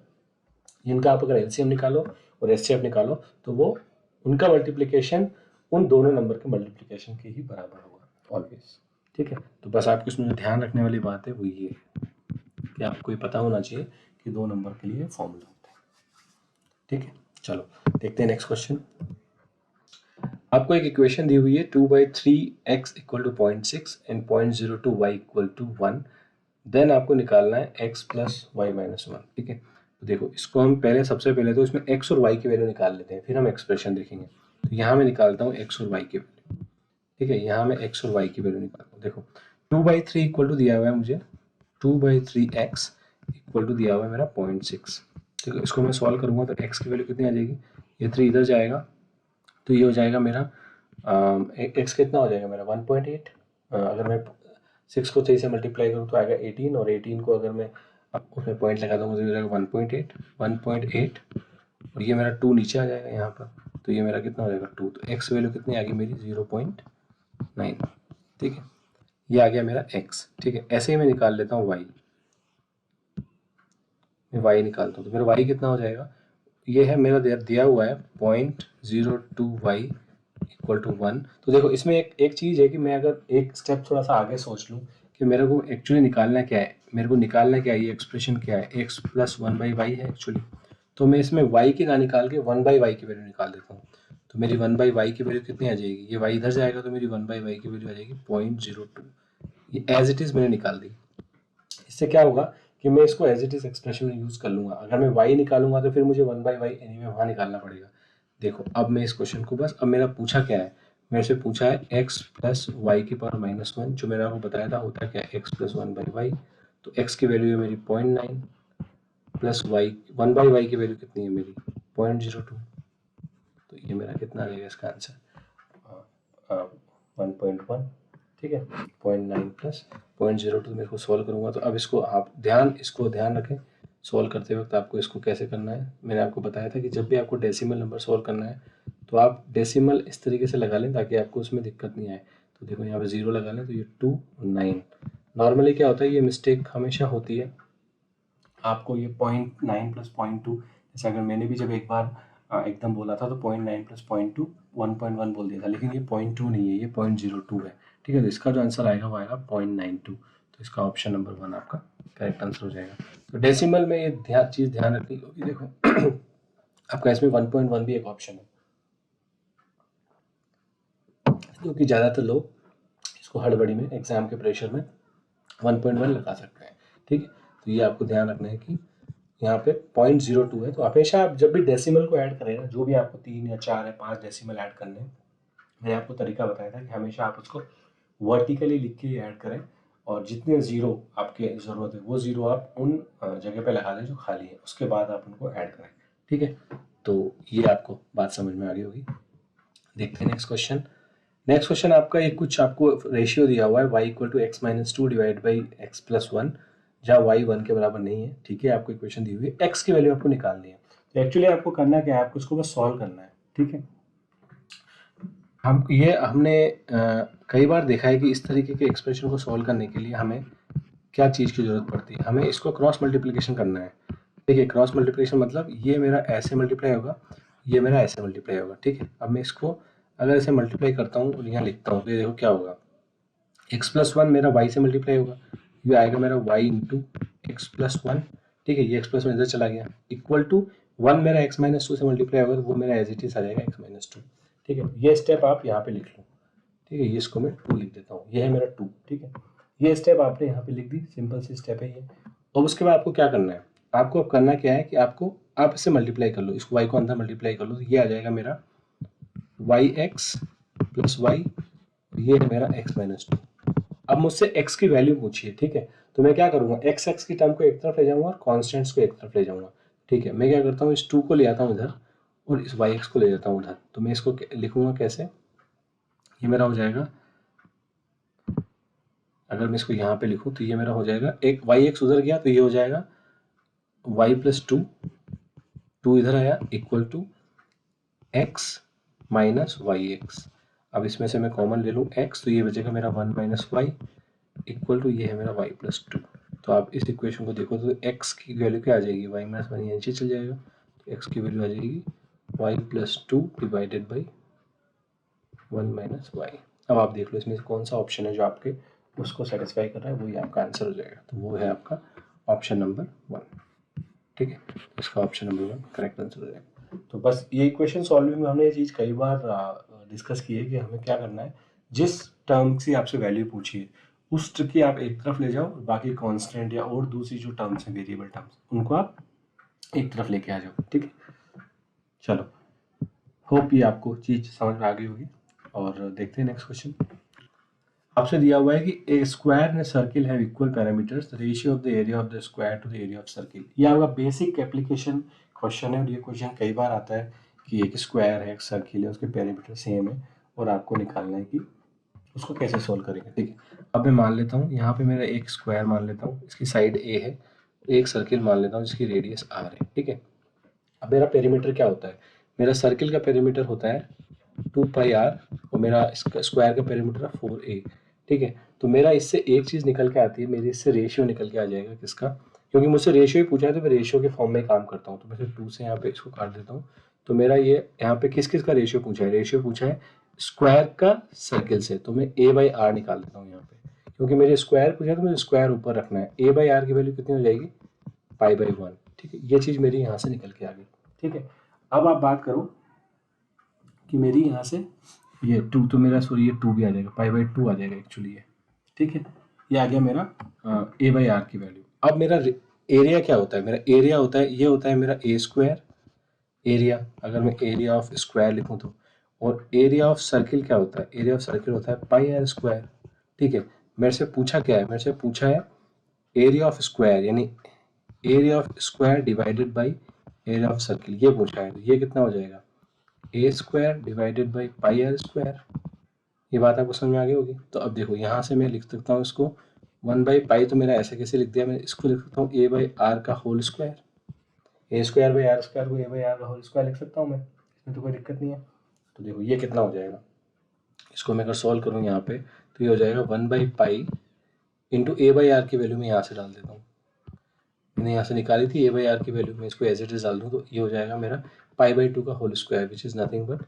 जिनका आप अगर एलसीएम निकालो और एचसीएफ निकालो तो वो उनका मल्टीप्लिकेशन उन दोनों नंबर के मल्टीप्लिकेशन के ही बराबर होगा ऑलवेज। ठीक है, तो बस आपको इसमें जो ध्यान रखने वाली बात है वो ये है कि आपको ये पता होना चाहिए कि दो नंबर के लिए फॉर्मूला होता है। ठीक है, चलो देखते हैं नेक्स्ट क्वेश्चन। आपको एक इक्वेशन दी हुई है 2/3x equal to 0.6 and 0.02y equal to 1। Then आपको निकालना है x प्लस वाई माइनस 1। ठीक है, तो देखो इसको हम पहले सबसे पहले तो इसमें x और y की वैल्यू निकाल लेते हैं, फिर हम एक्सप्रेशन देखेंगे। तो यहाँ मैं निकालता हूँ x और y की वैल्यू। ठीक है, यहाँ मैं x और y की वैल्यू निकालता हूँ। देखो 2/3 इक्वल टू दिया हुआ है मुझे 2/3x इक्वल टू दिया हुआ है मेरा 0.6। ठीक है, इसको मैं सॉल्व करूँगा तो x की वैल्यू कितनी आ जाएगी, ये 3 इधर जाएगा तो ये हो जाएगा मेरा x कितना हो जाएगा मेरा 1.8। अगर मैं 6 को 3 से मल्टीप्लाई करूँ तो आएगा 18 और 18 को अगर मैं उसमें पॉइंट लगा दूँगा तो हो जाएगा 1.8 और ये मेरा 2 नीचे आ जाएगा यहाँ पर, तो ये मेरा कितना हो जाएगा 2। तो x वैल्यू कितनी आ गई मेरी 0.9। ठीक है, ये आ गया मेरा x। ठीक है, ऐसे ही मैं निकाल लेता हूँ y। मैं y निकालता हूँ तो मेरा y कितना हो जाएगा, ये है मेरा दिया हुआ है 0.02y इक्वल टू 1। तो देखो इसमें एक चीज़ है कि मैं अगर एक स्टेप थोड़ा सा आगे सोच लूँ कि मेरे को एक्चुअली निकालना क्या है, मेरे को निकालना क्या है, ये एक्सप्रेशन क्या है, x प्लस 1/y है एक्चुअली। तो मैं इसमें y की ना निकाल के 1/y की वैल्यू निकाल देता हूँ। तो मेरी 1/y की वैल्यू कितनी आ जाएगी, ये y इधर जाएगा तो मेरी 1/y की वैल्यू आ जाएगी 0.02। ये एज इट इज़ मैंने निकाल दी। इससे क्या होगा कि मैं इसको एज इट इज़ एक्सप्रेशन में यूज़ कर लूँगा। अगर मैं y निकालूंगा तो फिर मुझे 1/y एनीवे वहाँ निकालना पड़ेगा। देखो अब मैं इस क्वेश्चन को बस, अब मेरा पूछा क्या है, मेरे से पूछा है x प्लस वाई की पावर -1, जो मैंने आपको बताया था होता है क्या, x प्लस 1/y। तो x की वैल्यू है मेरी 0.9 प्लस वाई 1/y की वैल्यू कितनी है मेरी 0.02। तो ये मेरा कितना आ जाएगा इसका आंसर 1.1। ठीक है, 0.9 प्लस 0.02 मेरे को सॉल्व करूँगा। तो अब इसको आप ध्यान रखें सॉल्व करते वक्त आपको इसको कैसे करना है। मैंने आपको बताया था कि जब भी आपको डेसिमल नंबर सॉल्व करना है तो आप डेसिमल इस तरीके से लगा लें ताकि आपको उसमें दिक्कत नहीं आए। तो देखो यहाँ पे 0 लगा लें तो ये 2 9। नॉर्मली क्या होता है, ये मिस्टेक हमेशा होती है आपको, ये 0.9 प्लस 0.2, जैसे अगर मैंने भी जब एक बार एकदम बोला था तो 0.9 प्लस 0.2 1.1 बोल दिया था, लेकिन ये 0.2 नहीं है, ये 0.02 है। ठीक है, तो इसका जो आंसर आएगा वो आएगा 0.92। तो इसका ऑप्शन नंबर 1 आपका करेक्ट आंसर हो जाएगा। तो डेसिमल में ये चीज़ ध्यान रखनी होगी। देखो आपका इसमें 1.1 भी एक ऑप्शन है, क्योंकि ज़्यादातर लोग इसको हड़बड़ी में एग्जाम के प्रेशर में 1.1 लगा सकते हैं। ठीक है, तो ये आपको ध्यान रखना है कि यहाँ पे 0.02 है। तो हमेशा आप जब भी डेसिमल को ऐड करें ना, जो भी आपको 3 या 4 या 5 डेसिमल ऐड करने हैं, मैंने आपको तरीका बताया था कि हमेशा आप उसको वर्टिकली लिख के ऐड करें, और जितने ज़ीरो आपके ज़रूरत है वो ज़ीरो आप उन जगह पे लगा दें जो खाली है, उसके बाद आप उनको ऐड करें। ठीक है, तो ये आपको बात समझ में आ गई होगी। देखते हैं नेक्स्ट क्वेश्चन। नेक्स्ट क्वेश्चन आपका एक कुछ आपको रेशियो दिया हुआ है y equal to x-2 divide by x plus 1, जहाँ y 1 के बराबर नहीं है। ठीक है, आपको इक्वेशन दी हुई है, x की वैल्यू आपको निकालनी है। तो एक्चुअली आपको करना क्या है, आपको इसको बस सॉल्व करना है। ठीक है, हमने कई बार देखा है कि इस तरीके के एक्सप्रेशन को सॉल्व करने के लिए हमें क्या चीज़ की ज़रूरत पड़ती है, हमें इसको क्रॉस मल्टीप्लिकेशन करना है। ठीक है, क्रॉस मल्टीप्लिकेशन मतलब ये मेरा ऐसे मल्टीप्लाई होगा, ये मेरा ऐसे मल्टीप्लाई होगा। ठीक है, अब मैं इसको अगर ऐसे मल्टीप्लाई करता हूँ और यहाँ लिखता हूँ तो ये देखो क्या होगा, x प्लस 1 मेरा y से मल्टीप्लाई होगा, ये आएगा मेरा y इंटू एक्स प्लस 1। ठीक है, ये x प्लस 1 इधर चला गया, इक्वल टू 1 मेरा x-2 से मल्टीप्लाई होगा तो वो मेरा एज इट इज आ जाएगा x-2। ठीक है, ये स्टेप आप यहाँ पे लिख लो। ठीक है, ये इसको मैं 2 लिख देता हूँ, ये है मेरा 2। ठीक है, ये स्टेप आपने यहाँ पे लिख दी, सिंपल सी स्टेप है ये। और उसके बाद आपको क्या करना है, आपको अब करना क्या है कि आप इससे मल्टीप्लाई कर लो, इसको y को अंदर मल्टीप्लाई कर लो, तो ये आ जाएगा मेरा yx प्लस वाई, ये है मेरा x-2। अब मुझसे x की वैल्यू पूछिए। ठीक है, तो मैं क्या करूँगा, x की टर्म को एक तरफ ले जाऊँगा और कॉन्स्टेंट्स को एक तरफ ले जाऊँगा। ठीक है, मैं क्या करता हूँ, इस 2 को ले आता हूँ इधर और इस yx को ले जाता हूँ उधर। तो मैं इसको लिखूँगा कैसे, ये मेरा हो जाएगा, अगर मैं इसको यहाँ पे लिखूँ तो ये मेरा हो जाएगा, एक yx उधर गया तो ये हो जाएगा y प्लस 2, 2 इधर आया equal to x minus y x. अब इसमें से मैं कॉमन ले लूँ x, तो ये बचेगा मेरा 1 माइनस वाई इक्वल टू ये है मेरा y प्लस 2। तो आप इस इक्वेशन को देखो तो x की वैल्यू क्या आ जाएगी, y माइनस 1 नीचे चल जाएगा, तो x की वैल्यू आ जाएगी y plus 2 divided by 1 minus y. अब आप देख लो इसमें से कौन सा ऑप्शन है जो आपके उसको सेटिस्फाई कर रहा है, वही आपका आंसर हो जाएगा। तो वो है आपका ऑप्शन नंबर 1। ठीक है, इसका ऑप्शन नंबर 1 करेक्ट आंसर हो जाएगा। तो बस ये इक्वेशन सॉल्विंग में हमने ये चीज़ कई बार डिस्कस की है कि हमें क्या करना है, जिस टर्म से आपसे वैल्यू पूछिए उस की आप एक तरफ ले जाओ और बाकी कांस्टेंट या और दूसरी जो टर्म्स हैं, वेरिएबल टर्म्स, उनको आप एक तरफ लेके आ जाओ। ठीक है, चलो, होप ये आपको चीज़ समझ में आ गई होगी। और देखते हैं नेक्स्ट क्वेश्चन। आपसे दिया हुआ है कि a square in circle have equal parameters, the ratio of the area of the square to the area of circle. ये आपका बेसिक एप्लीकेशन क्वेश्चन है और ये क्वेश्चन कई बार आता है कि एक स्क्वायर है, एक सर्किल है, उसके पैरामीटर सेम है और आपको निकालना है कि उसको कैसे सोल्व करेंगे। ठीक है, अब मैं मान लेता हूँ यहाँ पे मेरा एक स्क्वायर मान लेता हूँ, इसकी साइड ए है, एक सर्किल मान लेता हूँ जिसकी रेडियस आर है। ठीक है, अब मेरा पेरीमीटर क्या होता है, मेरा सर्किल का पेरीमीटर होता है 2πr और मेरा स्क्वायर का पेरीमीटर है 4a। ठीक है, तो मेरा इससे एक चीज़ निकल के आती है, मेरी इससे रेशियो निकल के आ जाएगा किसका, क्योंकि मुझसे रेशियो ही पूछा है तो मैं रेशियो के फॉर्म में काम करता हूँ। तो मैं सिर्फ 2 से यहाँ पे इसको काट देता हूँ। तो मेरा ये यहाँ पे किस किस का रेशियो पूछा है, रेशियो पूछा है स्क्वायर का सर्किल से, तो मैं a/r निकाल देता हूँ यहाँ पे, क्योंकि मेरे स्क्वायर पूछा है तो मुझे स्क्वायर ऊपर रखना है। a/r की वैल्यू कितनी हो जाएगी, π/1। ठीक है, ये चीज़ मेरी यहाँ से निकल के आ गई। ठीक है, अब आप बात करो कि मेरी यहाँ से ये 2, तो मेरा सॉरी ये 2 भी आ जाएगा, π/2 आ जाएगा एक्चुअली ये। ठीक है, ये आ गया मेरा a/r की वैल्यू। अब मेरा एरिया क्या होता है, मेरा एरिया होता है, ये होता है मेरा a² एरिया, अगर मैं एरिया ऑफ स्क्वायर लिखूं तो, और एरिया ऑफ सर्किल क्या होता है, एरिया ऑफ सर्किल होता है πr²। ठीक है, मेरे से पूछा क्या है, मेरे से पूछा है एरिया ऑफ स्क्वायर, यानी area of square divided by area of circle, ये पूछा है। तो ये कितना हो जाएगा, a² डिवाइडेड बाई πr²। ये बात आपको समझ में आ गई होगी। तो अब देखो यहाँ से मैं लिख सकता हूँ इसको 1/π, तो मेरा ऐसे कैसे लिख दिया, मैं इसको लिख सकता हूँ a/r का होल स्क्वायर, a²/r² को a/r का होल स्क्वायर लिख सकता हूँ मैं, इसमें तो कोई दिक्कत नहीं है। तो देखो ये कितना हो जाएगा, इसको मैं अगर सॉल्व करूँ यहाँ पे तो ये हो जाएगा 1/π इंटू a/r की वैल्यू मैं यहाँ से डाल देता हूँ, मैंने यहाँ से निकाली थी a/r की वैल्यू, मैं इसको एज इट इज डाल दूँ तो ये हो जाएगा मेरा π/2 का whole square, which is nothing but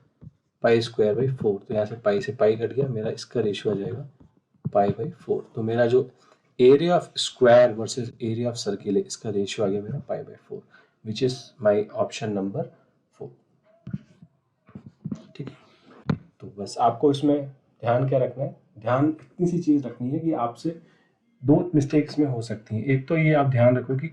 π²/4। तो यहाँ से पाई से पाई कट गया, मेरा इसका रेशियो आ जाएगा π/4। तो मेरा जो area of square versus area of circle है, इसका रेशियो आ गया मेरा π/4, which is my option number 4। ठीक है, तो बस आपको इसमें ध्यान क्या रखना है, ध्यान इतनी सी चीज़ रखनी है कि आपसे 2 मिस्टेक्स में हो सकती हैं। एक तो ये आप ध्यान रखो कि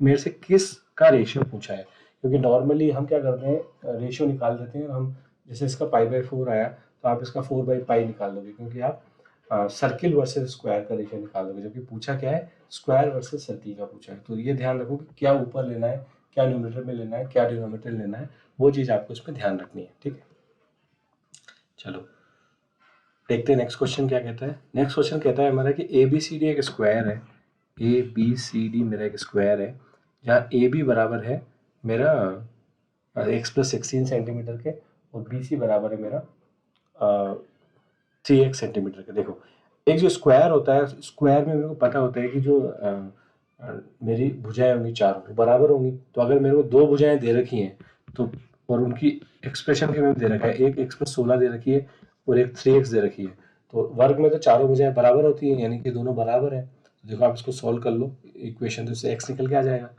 मेरे से किस का रेशियो पूछा है, क्योंकि नॉर्मली हम क्या करते हैं, रेशियो निकाल देते हैं हम, जैसे इसका π/4 आया तो आप इसका 4/π निकाल दोगे, क्योंकि आप सर्किल वर्सेस स्क्वायर का रेशियो निकाल दोगे, जबकि पूछा क्या है, स्क्वायर वर्सेस सर्किल का पूछा है। तो ये ध्यान रखो कि क्या ऊपर लेना है, क्या न्यूमरेटर में लेना है, क्या डिनोमिनेटर लेना है, वो चीज़ आपको इसमें ध्यान रखनी है। ठीक है, चलो देखते हैं नेक्स्ट क्वेश्चन क्या कहता है। नेक्स्ट क्वेश्चन कहता है हमारा कि ABCD एक स्क्वायर है, ABCD मेरा एक स्क्वायर है, जहाँ AB बराबर है मेरा x + 16 सेंटीमीटर के, और BC बराबर है मेरा 3x सेंटीमीटर के। देखो एक जो स्क्वायर होता है, स्क्वायर में मेरे को पता होता है कि जो मेरी भुजाएं होंगी चारों बराबर होंगी। तो अगर मेरे को 2 भुजाएं दे रखी हैं तो, और उनकी एक्सप्रेशन के में दे रखा है, एक x + 16 दे रखी है और एक 3x दे रखी है, तो वर्ग में तो चारों भुजाएं बराबर होती हैं, यानी कि दोनों बराबर हैं। तो देखो आप इसको सॉल्व कर लो इक्वेशन, तो इससे x निकल के आ जाएगा।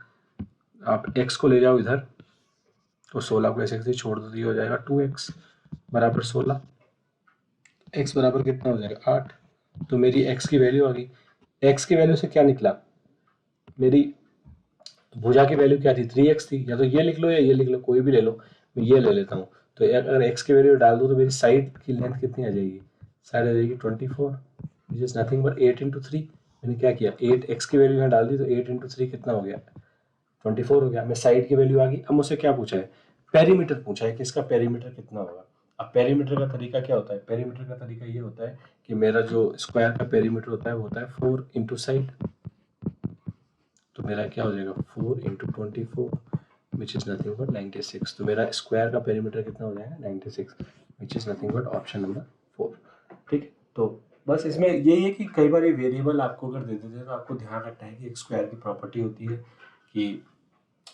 आप x को ले जाओ इधर और 16 को ऐसे छोड़ दो, ये हो जाएगा 2x बराबर 16। x बराबर कितना हो जाएगा 8। तो मेरी x की वैल्यू आ गई। x की वैल्यू से क्या निकला, मेरी भुजा की वैल्यू क्या थी, 3x थी। या तो ये लिख लो या ये लिख लो, कोई भी ले लो, मैं ये ले लेता हूँ। तो अगर x की वैल्यू डाल दो तो मेरी साइड की लेंथ कितनी आ जाएगी, साइड आ जाएगी 24, विच इज नथिंग बट 8 × 3। मैंने क्या किया, 8x की वैल्यू यहाँ डाल दी, तो 8 × 3 कितना हो गया, 24 हो गया। मैं साइड की वैल्यू आ गई। अब मुझसे क्या पूछा है, पेरीमीटर पूछा है कि इसका पेरीमीटर कितना होगा। अब पेरीमीटर का तरीका क्या होता है, पेरीमीटर का तरीका ये होता है कि मेरा जो स्क्वायर का पेरीमीटर होता है वो होता है 4 × साइड। तो मेरा क्या हो जाएगा 4 × 24, विच इज नथिंग बट 96। तो मेरा स्क्वायर का पेरीमीटर कितना हो जाएगा 96, विच is nothing but option number 4। ठीक है, तो बस इसमें यही है कि कई बार ये वेरिएबल आपको अगर दे देते हैं तो आपको ध्यान रखना है कि एक स्क्वायर की प्रॉपर्टी होती है कि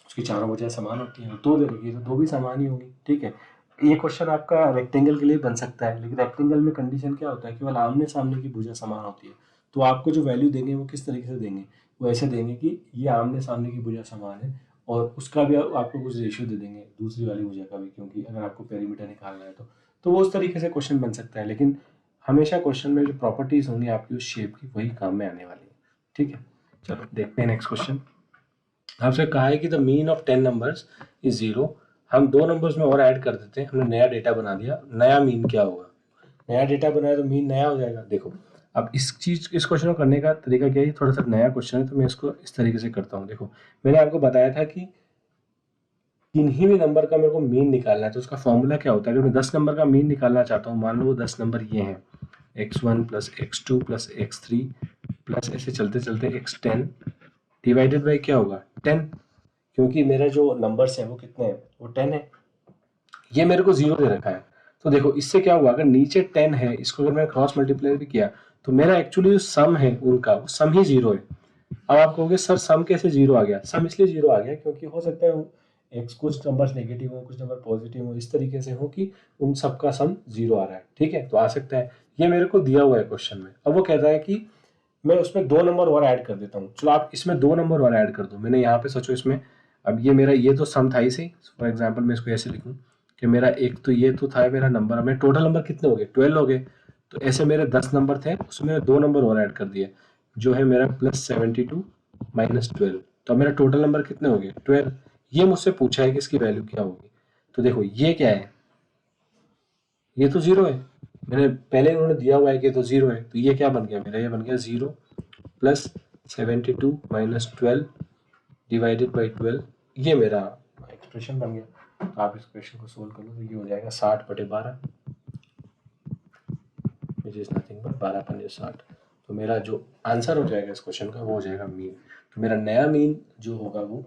उसकी चारों भुजाएं समान होती हैं। 2 दे रखी है तो 2 भी समान ही होंगी। ठीक है, ये क्वेश्चन आपका रेक्टेंगल के लिए बन सकता है, लेकिन रेक्टेंगल में कंडीशन क्या होता है, केवल आमने सामने की भुजा समान होती है। तो आपको जो वैल्यू देंगे वो किस तरीके से देंगे, वो ऐसे देंगे कि ये आमने सामने की भुजा समान है, और उसका भी आपको कुछ रेशियो दे देंगे दूसरी वाली भुजा का भी, क्योंकि अगर आपको पेरीमीटर निकालना है तो वो उस तरीके से क्वेश्चन बन सकता है। लेकिन हमेशा क्वेश्चन में जो प्रॉपर्टीज होंगी आपकी उस शेप की, वही काम में आने वाली है। ठीक है, चलो देखते हैं नेक्स्ट क्वेश्चन। आपसे कहा है कि the mean of 10 numbers is 0। हम 2 नंबर्स में और ऐड कर देते हैं, हमने नया डेटा बना दिया। नया मीन क्या होगा, नया डेटा बनाया तो मीन नया हो जाएगा। देखो अब इस क्वेश्चन को करने का तरीका क्या है, थोड़ा सा नया क्वेश्चन है तो मैं इसको इस तरीके से करता हूँ। देखो मैंने आपको बताया था कि किन्हीं भी नंबर का मेरे को मीन निकालना है, तो उसका फॉर्मूला क्या होता है। अगर मैं 10 नंबर का मीन निकालना चाहता हूँ, मान लो वो 10 नंबर ये हैं, x1 + x2 + x3 प्लस ऐसे चलते चलते x10 डिवाइडेड बाई क्या होगा 10, क्योंकि मेरा जो नंबर्स है वो कितने हैं, वो 10 है। ये मेरे को 0 दे रखा है। तो देखो इससे क्या हुआ, अगर नीचे 10 है, इसको अगर मैं क्रॉस मल्टीप्लाई भी किया तो मेरा एक्चुअली जो सम है उनका, वो सम ही 0 है। अब आप कहोगे सर सम कैसे जीरो आ गया? सम इसलिए जीरो आ गया क्योंकि हो सकता है एक्स कुछ नंबर्स नेगेटिव हो, कुछ नंबर पॉजिटिव हो, इस तरीके से हो कि उन सबका सम जीरो आ रहा है। ठीक है, तो आ सकता है। ये मेरे को दिया हुआ है क्वेश्चन में। अब वो कहता है कि मैं उसमें 2 नंबर और ऐड कर देता हूँ। चलो आप इसमें 2 नंबर और ऐड कर दो। मैंने यहाँ पे सोचो इसमें, अब ये मेरा ये तो सम था ही सही। फॉर एग्जांपल मैं इसको ऐसे लिखूँ कि मेरा एक तो ये तो था मेरा नंबर, अब मेरे टोटल नंबर कितने हो गए? 12 हो गए। तो ऐसे मेरे 10 नंबर थे, उसमें 2 नंबर और ऐड कर दिए, जो है मेरा +72 -12। तो अब मेरा टोटल नंबर कितने हो गए? 12। ये मुझसे पूछा है कि इसकी वैल्यू क्या होगी। तो देखो ये क्या है? ये तो जीरो है। मैंने पहले उन्होंने दिया हुआ है कि तो जीरो है, तो ये क्या बन गया मेरा? ये बन गया 0 + 72 - 12 डिवाइडेड बाई 12। ये मेरा एक्सप्रेशन बन गया। तो आप इस क्वेश्चन को सोल्व कर लो तो ये हो जाएगा 60/12, विच इज नथिंग बट 12×60। तो मेरा जो आंसर हो जाएगा इस क्वेश्चन का वो हो जाएगा मीन। तो मेरा नया मीन जो होगा वो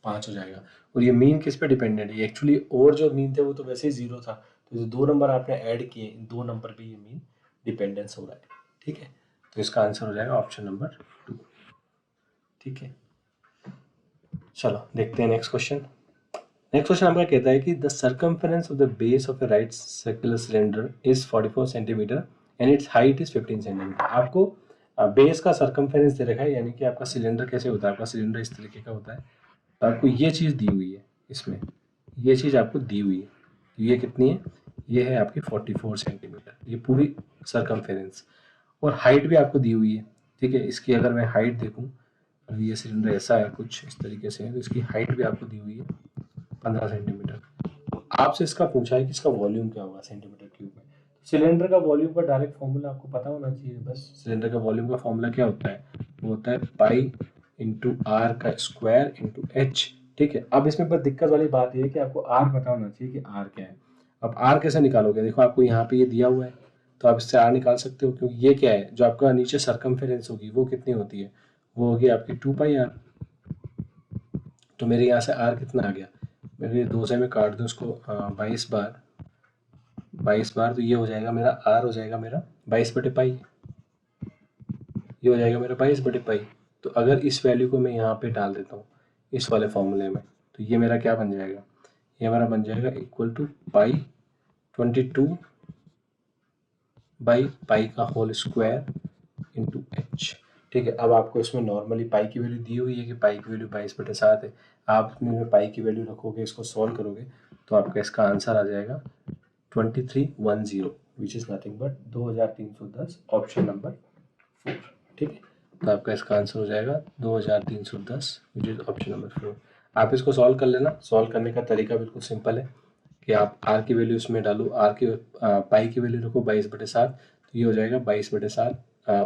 5 हो जाएगा। और ये मीन किस पे डिपेंडेंट है? एक्चुअली और जो मीन थे वो तो वैसे ही 0 था, तो जो 2 नंबर आपने ऐड किए, इन 2 नंबर पे ये मीन डिपेंडेंस हो रहा है। ठीक है, तो इसका आंसर हो जाएगा ऑप्शन नंबर 2। ठीक है, चलो देखते हैं नेक्स्ट क्वेश्चन। नेक्स्ट क्वेश्चन आपका कहता है कि the circumference of the base of A right circular cylinder is 44 centimetre and it's height is 15 centimetre. आपको बेस का सर्कमफेरेंस दे रखा है, यानी कि आपका सिलेंडर कैसे होता है? आपका सिलेंडर इस तरीके का होता है। तो आपको ये चीज़ दी हुई है, इसमें ये चीज़ आपको दी हुई है। तो ये कितनी है? ये है आपकी 44 सेंटीमीटर, ये पूरी सर्कमफेरेंस। और हाइट भी आपको दी हुई है। ठीक है, इसकी अगर मैं हाइट देखूँ, और ये सिलेंडर ऐसा है कुछ इस तरीके से है, तो इसकी हाइट भी आपको दी हुई है 15 सेंटीमीटर। आपसे इसका पूछा है कि इसका वॉल्यूम क्या होगा सेंटीमीटर क्यूब में। सिलेंडर का वॉल्यूम का डायरेक्ट फॉर्मूला आपको पता होना चाहिए। बस सिलेंडर का वॉल्यूम का फॉर्मूला क्या होता है? वो होता है पाई इंटू आर का स्क्वायर इंटू एच। ठीक है, अब इसमें बस दिक्कत वाली बात ये है कि आपको आर पता होना चाहिए कि आर क्या है। अब आर कैसे निकालोगे? देखो आपको यहाँ पे ये दिया हुआ है, तो आप इससे आर निकाल सकते हो, क्योंकि ये क्या है, जो आपका नीचे सर्कमफेरेंस होगी वो कितनी होती है? वो होगी आपकी 2πr। तो मेरे यहाँ से आर कितना आ गया? मेरे 2 से मैं काट दूँ उसको 22 बार, 22 बार, तो ये हो जाएगा मेरा आर, हो जाएगा मेरा 22/पाई। ये हो जाएगा मेरा 22/पाई। तो अगर इस वैल्यू को मैं यहाँ पे डाल देता हूँ इस वाले फॉर्मूले में, तो ये मेरा क्या बन जाएगा? ये हमारा बन जाएगा इक्वल टू पाई 22/पाई का होल स्क्वायर इंटू एच। ठीक है, अब आपको इसमें नॉर्मली पाई की वैल्यू दी हुई है कि पाई की वैल्यू 22/7 है। आप इसमें पाई की वैल्यू रखोगे, इसको सॉल्व करोगे, तो आपका इसका आंसर आ जाएगा 2310, विच is nothing but 2310, option number 4। ठीक है, तो आपका इसका आंसर हो जाएगा 2310, विच इज़ ऑप्शन नंबर 4। आप इसको सॉल्व कर लेना। सॉल्व करने का तरीका बिल्कुल सिंपल है कि आप आर की वैल्यू इसमें डालो, आर की पाई की वैल्यू रखो 22/7, तो ये हो जाएगा 22/7,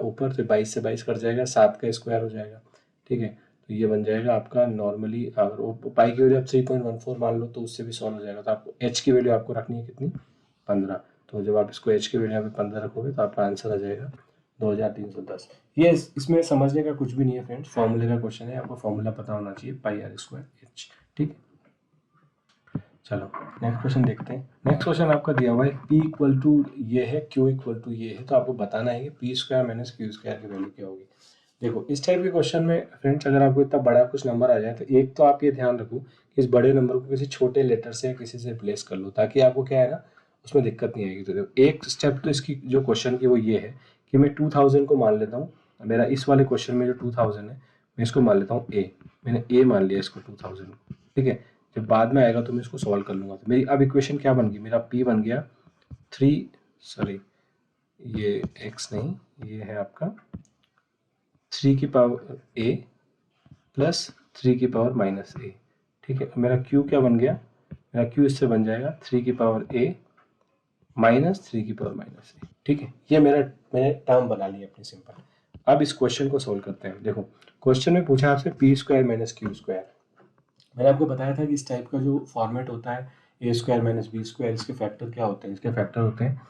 ऊपर से 22 से 22 कट जाएगा, 7 का स्क्वायर हो जाएगा। ठीक है, तो ये बन जाएगा आपका नॉर्मली, अगर वो पाई की वैल्यू आप 3.14 मान लो तो उससे भी सॉल्व हो जाएगा। तो आपको एच की वैल्यू आपको रखनी है कितनी? 15। तो जब आप इसको एच की वैल्यू यहाँ पे 15 रखोगे तो आपका आंसर आ जाएगा 2310। ये इसमें समझने का कुछ भी नहीं है फ्रेंड्स, फॉर्मूले का क्वेश्चन है, आपको फॉर्मूला पता होना चाहिए πr²h। ठीक है, चलो नेक्स्ट क्वेश्चन देखते हैं। नेक्स्ट क्वेश्चन आपका दिया हुआ है p इक्वल टू ये है, q इक्वल टू ये है, तो आपको बताना है कि p² - q² की वैल्यू क्या होगी। देखो इस टाइप के क्वेश्चन में फ्रेंड्स, अगर आपको इतना बड़ा कुछ नंबर आ जाए तो एक तो आप ये ध्यान रखो कि इस बड़े नंबर को किसी छोटे लेटर से या किसी से रिप्लेस कर लो, ताकि आपको क्या है ना, उसमें दिक्कत नहीं आएगी। तो देखो एक स्टेप तो इसकी जो क्वेश्चन की वो ये है कि मैं 2000 को मान लेता हूँ। मेरा इस वाले क्वेश्चन में जो 2000 है, मैं इसको मान लेता हूँ ए। मैंने ए मान लिया इसको 2000 को। ठीक है, जब बाद में आएगा तो मैं इसको सॉल्व कर लूँगा। तो मेरी अब इक्वेशन क्या बन गई? मेरा पी बन गया 3, सॉरी ये एक्स नहीं, ये है आपका 3 की पावर ए प्लस 3 की पावर माइनस ए। ठीक है, मेरा क्यू क्या बन गया? मेरा क्यू इससे बन जाएगा 3 की पावर ए माइनस 3 की पावर माइनस ए। ठीक है, ये मैंने टर्म बना ली अपनी सिंपल। अब इस क्वेश्चन को सोल्व करते हैं। देखो क्वेश्चन में पूछा आपसे p² - q²। मैंने आपको बताया था कि इस टाइप का जो फॉर्मेट होता है a² - b², इसके फैक्टर क्या होते हैं? इसके फैक्टर होते हैं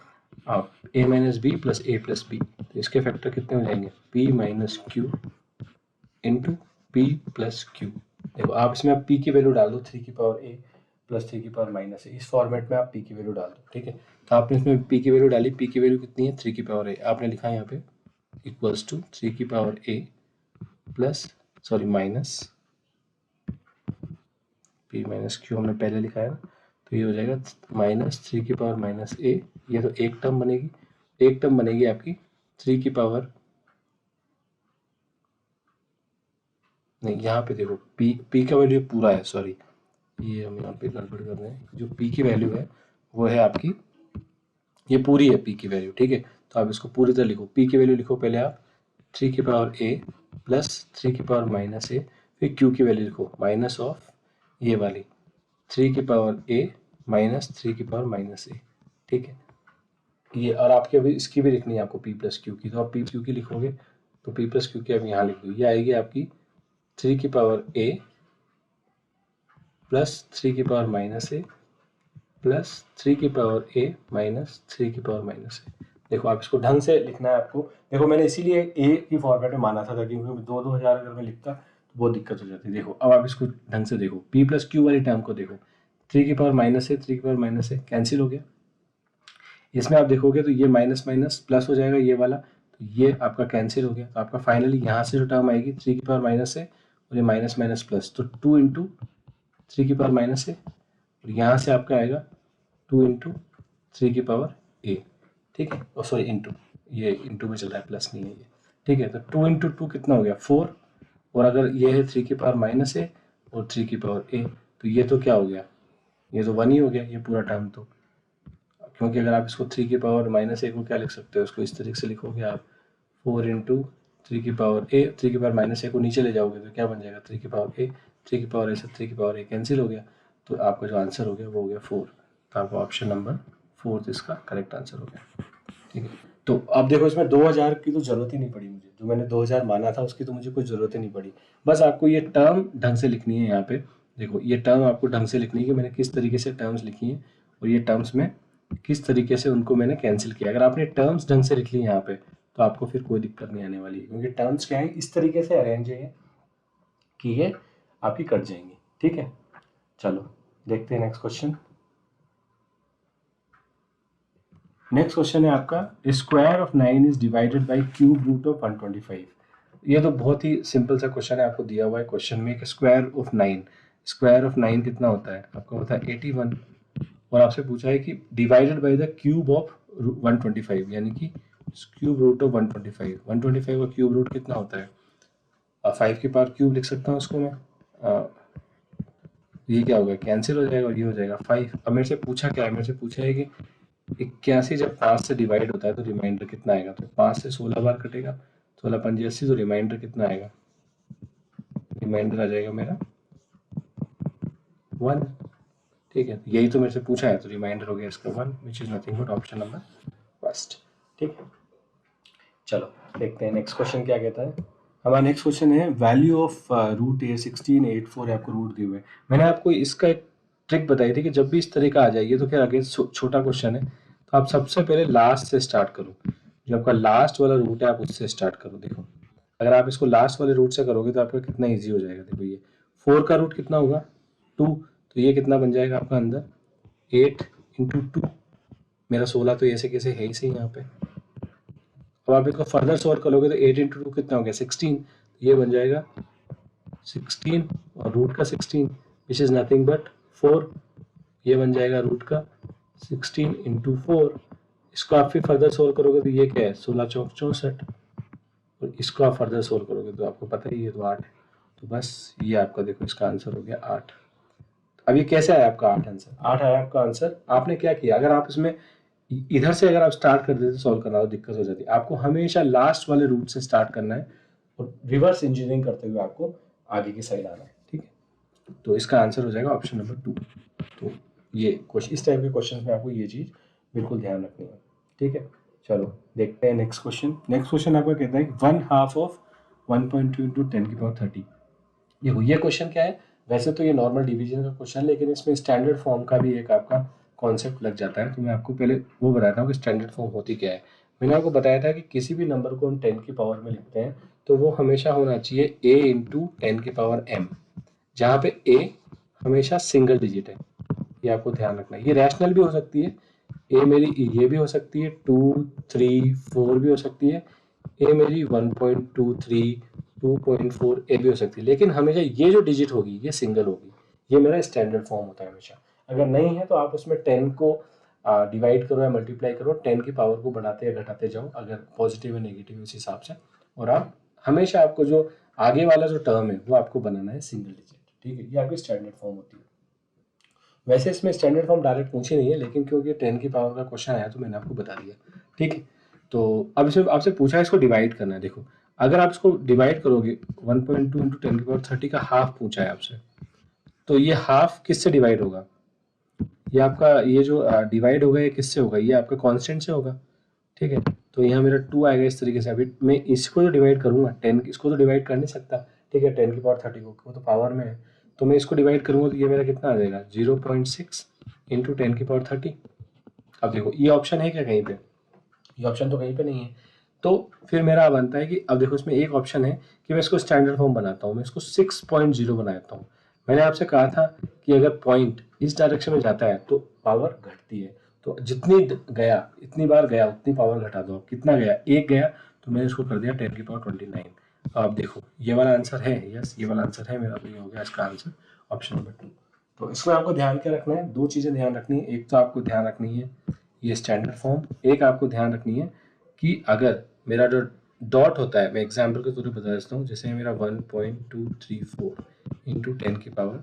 आप a - b plus a plus b। तो इसके फैक्टर कितने हो जाएंगे? p - q into p plus q। देखो आप इसमें आप p की वैल्यू डाल दो 3 की पावर a प्लस 3 की पावर माइनस a। इस फॉर्मेट में आप p की वैल्यू डाल दो। ठीक है, तो आपने इसमें p की वैल्यू डाली। p की वैल्यू कितनी है? 3 की पावर a। आपने लिखा है यहाँ पे इक्वल्स टू 3 की power a minus p minus q हमने पहले लिखा है ना, तो ये हो जाएगा -3 की पावर माइनस a। ये तो एक टर्म बनेगी आपकी 3 की पावर, नहीं यहाँ पे देखो p का वैल्यू पूरा है, सॉरी ये हम यहाँ पे गड़बड़ कर रहे हैं। जो p की वैल्यू है वो है आपकी, ये पूरी है p की वैल्यू, ठीक है। तो आप इसको पूरी तरह लिखो, p की वैल्यू लिखो पहले आप 3 की पावर a प्लस 3 की पावर माइनस a, फिर q की वैल्यू लिखो माइनस ऑफ ये वाली 3 की पावर a माइनस 3 की पावर माइनस a, ठीक है। ये और आपकी अभी इसकी भी लिखनी है आपको p प्लस क्यू की, तो आप p क्यू की लिखोगे तो p प्लस क्यू की आप यहाँ लिख दो, ये आएगी आपकी 3 की पावर a प्लस 3 की पावर माइनस a प्लस 3 की पावर a माइनस 3 की पावर माइनस a। देखो आप इसको ढंग से लिखना है आपको। देखो मैंने इसीलिए a की फॉर्मेट में माना था, ताकि क्योंकि 2-2000 अगर मैं लिखता तो बहुत दिक्कत हो जाती। देखो अब आप इसको ढंग से देखो, p प्लस क्यू वाली टर्म को देखो, 3 की पावर माइनस a 3 की पावर माइनस a कैंसिल हो गया। इसमें आप देखोगे तो ये माइनस माइनस प्लस हो जाएगा ये वाला, तो ये आपका कैंसिल हो गया। तो आपका फाइनली यहाँ से जो टर्म आएगी 3 की पावर माइनस है और ये माइनस माइनस प्लस, तो 2 इंटू 3 की पावर माइनस है, और यहाँ से आपका आएगा 2 इंटू 3 की पावर a, ठीक है। और सॉरी इंटू, ये इंटू में चल रहा है, प्लस नहीं है ये, ठीक है। तो 2 इंटू 2 कितना हो गया 4, और अगर ये है 3 की पावर माइनस है और 3 की पावर a, तो ये तो क्या हो गया, ये तो 1 ही हो गया ये पूरा टर्म। तो क्योंकि अगर आप इसको 3 की पावर माइनस a को क्या लिख सकते हो, इसको इस तरीके से लिखोगे आप 4 इंटू 3 की पावर a, 3 की पावर माइनस a को नीचे ले जाओगे तो क्या बन जाएगा 3 की पावर a, 3 की पावर a से 3 की पावर a कैंसिल हो गया, तो आपका जो आंसर हो गया वो हो गया 4। तो आपका ऑप्शन नंबर 4 इसका करेक्ट आंसर हो गया, ठीक है। तो अब देखो इसमें 2000 की तो जरूरत ही नहीं पड़ी मुझे, जो मैंने 2000 माना था उसकी तो मुझे कोई ज़रूरत ही नहीं पड़ी। बस आपको ये टर्म ढंग से लिखनी है यहाँ पे। देखो ये टर्म आपको ढंग से लिखनी है कि मैंने किस तरीके से टर्म्स लिखी हैं और ये टर्म्स में किस तरीके से उनको मैंने कैंसिल किया। अगर आपने टर्म्स ढंग से लिख ली यहाँ पे तो आपको फिर कोई दिक्कत नहीं आने वाली है, क्योंकि टर्म्स क्या है इस तरीके से अरेंज है कि ये आपकी कट जाएंगी, ठीक है। चलो देखते हैं नेक्स्ट क्वेश्चन। नेक्स्ट क्वेश्चन है आपका, square of 9 is divided by cube root of 125। ये तो बहुत ही सिंपल सा क्वेश्चन है, आपको दिया हुआ है क्वेश्चन में कि स्क्वायर ऑफ 9, स्क्वायर ऑफ 9 कितना होता है, आपको होता है 81, और आपसे पूछा है कि divided by the cube of 125, यानी कि क्यूब रूट ऑफ 125। 125 का क्यूब रूट कितना होता है, 5 की पावर क्यूब लिख सकता हूँ उसको मैं, ये क्या होगा कैंसिल हो जाएगा और ये हो जाएगा 5। अब मेरे से पूछा क्या है, मेरे से पूछा है कि 81 जब 5 से डिवाइड होता है तो रिमाइंडर कितना आएगा, तो 5 से 16 बार कटेगा, 16 पंजे 80, तो रिमाइंडर कितना आएगा, रिमाइंडर आ जाएगा मेरा 1, ठीक है। यही तो मेरे से पूछा है, तो रिमाइंडर हो गया इसका 1, विच is nothing but option number first, ठीक है। चलो देखते हैं नेक्स्ट क्वेश्चन क्या कहता है। हमारा नेक्स्ट क्वेश्चन है वैल्यू ऑफ रूट ए 1684 है, आपको रूट दिए हुए। मैंने आपको इसका एक ट्रिक बताई थी कि जब भी इस तरह का आ जाए, ये तो क्या आगे छोटा क्वेश्चन है, तो आप सबसे पहले लास्ट से स्टार्ट करो, जो आपका लास्ट वाला रूट है आप उससे स्टार्ट करो। देखो अगर आप इसको लास्ट वाले रूट से करोगे तो आपका कितना ईजी हो जाएगा। देखो ये 4 का रूट कितना होगा 2, तो ये कितना बन जाएगा आपका अंदर 8 इंटू 2, मेरा 16 तो ऐसे कैसे है ही सही यहाँ पे। अब आप इसको फर्दर सॉल्व करोगे तो 8 इंटू 2 कितना हो गया 16, ये बन जाएगा 16 और रूट का 16 विच इज़ नथिंग बट 4, ये बन जाएगा रूट का 16 इंटू 4। इसको आप फिर फर्दर सोल्व करोगे तो ये क्या है 16 चौक 64, और इसको आप फर्दर सोल्व करोगे तो आपको पता ही है तो 8 है। तो बस ये आपका देखो इसका आंसर हो गया 8। अब ये कैसे आया आपका 8 आंसर, 8 आया आपका आंसर। आपने क्या किया, अगर आप इसमें इधर से अगर आप स्टार्ट कर देते सॉल्व करना तो दिक्कत हो जाती है। आपको हमेशा लास्ट वाले रूट से स्टार्ट करना है और रिवर्स इंजीनियरिंग करते हुए आपको आगे की साइड आना है, ठीक है। तो इसका आंसर हो जाएगा ऑप्शन नंबर 2। तो ये क्वेश्चन, इस टाइप के क्वेश्चन में आपको ये चीज़ बिल्कुल ध्यान रखनी है, ठीक है। चलो देखते हैं नेक्स्ट क्वेश्चन। नेक्स्ट क्वेश्चन आपका कहता है 1/2 ऑफ 1.2 इंटू 10 की पावर 30। ये क्वेश्चन क्या है, वैसे तो ये नॉर्मल डिवीजन का क्वेश्चन है, लेकिन इसमें स्टैंडर्ड फॉर्म का भी एक आपका कॉन्सेप्ट लग जाता है। तो मैं आपको पहले वो बताता हूँ कि स्टैंडर्ड फॉर्म होती क्या है। मैंने आपको बताया था कि किसी भी नंबर को हम 10 की पावर में लिखते हैं तो वो हमेशा होना चाहिए a इंटू 10 की पावर m, जहाँ पे a हमेशा सिंगल डिजिट है, ये आपको ध्यान रखना है। ये रैशनल भी हो सकती है, a मेरी ये भी हो सकती है 2, 3, 4 भी हो सकती है, a मेरी 1.23, 2.4 ए भी हो सकती है, लेकिन हमेशा ये जो डिजिट होगी ये सिंगल होगी। ये मेरा स्टैंडर्ड फॉर्म होता है हमेशा। अगर नहीं है तो आप उसमें 10 को डिवाइड करो या मल्टीप्लाई करो, 10 की पावर को बढ़ाते या घटाते जाओ, अगर पॉजिटिव या नेगेटिव उस हिसाब से, और आप हमेशा आपको जो आगे वाला जो टर्म है वो आपको बनाना है सिंगल डिजिट। ठीक है, ये आपकी स्टैंडर्ड फॉर्म होती है। वैसे इसमें स्टैंडर्ड फॉर्म डायरेक्ट पूछी नहीं है, लेकिन क्योंकि 10 की पावर का क्वेश्चन आया तो मैंने आपको बता दिया। ठीक है, तो अब इसमें आपसे पूछा है इसको डिवाइड करना है। देखो, अगर आप इसको डिवाइड करोगे 1.2 इंटू 10 की पावर 30 का हाफ पूछा है आपसे, तो ये हाफ किससे डिवाइड होगा? ये आपका ये जो डिवाइड होगा ये किससे होगा? ये आपका कांस्टेंट से होगा। ठीक है, तो यहाँ मेरा 2 आएगा इस तरीके से। अभी मैं इसको जो डिवाइड करूँगा 10, इसको तो डिवाइड कर नहीं सकता। ठीक है, 10 की पावर 30 को, वो तो पावर में है, तो मैं इसको डिवाइड करूँगा तो ये मेरा कितना आ जाएगा? 0.6 इंटू 10 की पावर 30। अब देखो, ये ऑप्शन है क्या कहीं पे? ये ऑप्शन तो कहीं पे नहीं है। तो फिर मेरा बनता है कि अब देखो इसमें एक ऑप्शन है कि मैं इसको स्टैंडर्ड फॉर्म बनाता हूँ, मैं इसको 6.0 बनाता हूँ। मैंने आपसे कहा था कि अगर पॉइंट इस डायरेक्शन में जाता है तो पावर घटती है, तो जितनी गया, इतनी बार गया उतनी पावर घटा दो। कितना गया? 1 गया, तो मैंने इसको कर दिया 10 की पावर 29। अब देखो ये वाला आंसर है, यस ये वाला आंसर है मेरा, तो ये हो गया इसका आंसर ऑप्शन नंबर 2। तो इसमें आपको ध्यान क्या रखना है? 2 चीज़ें ध्यान रखनी है। एक तो आपको ध्यान रखनी है ये स्टैंडर्ड फॉर्म, एक आपको ध्यान रखनी है कि अगर मेरा जो डॉट होता है, मैं एग्जाम्पल के तौर पर बता देता हूँ, जैसे मेरा 1.234 इंटू 10 की पावर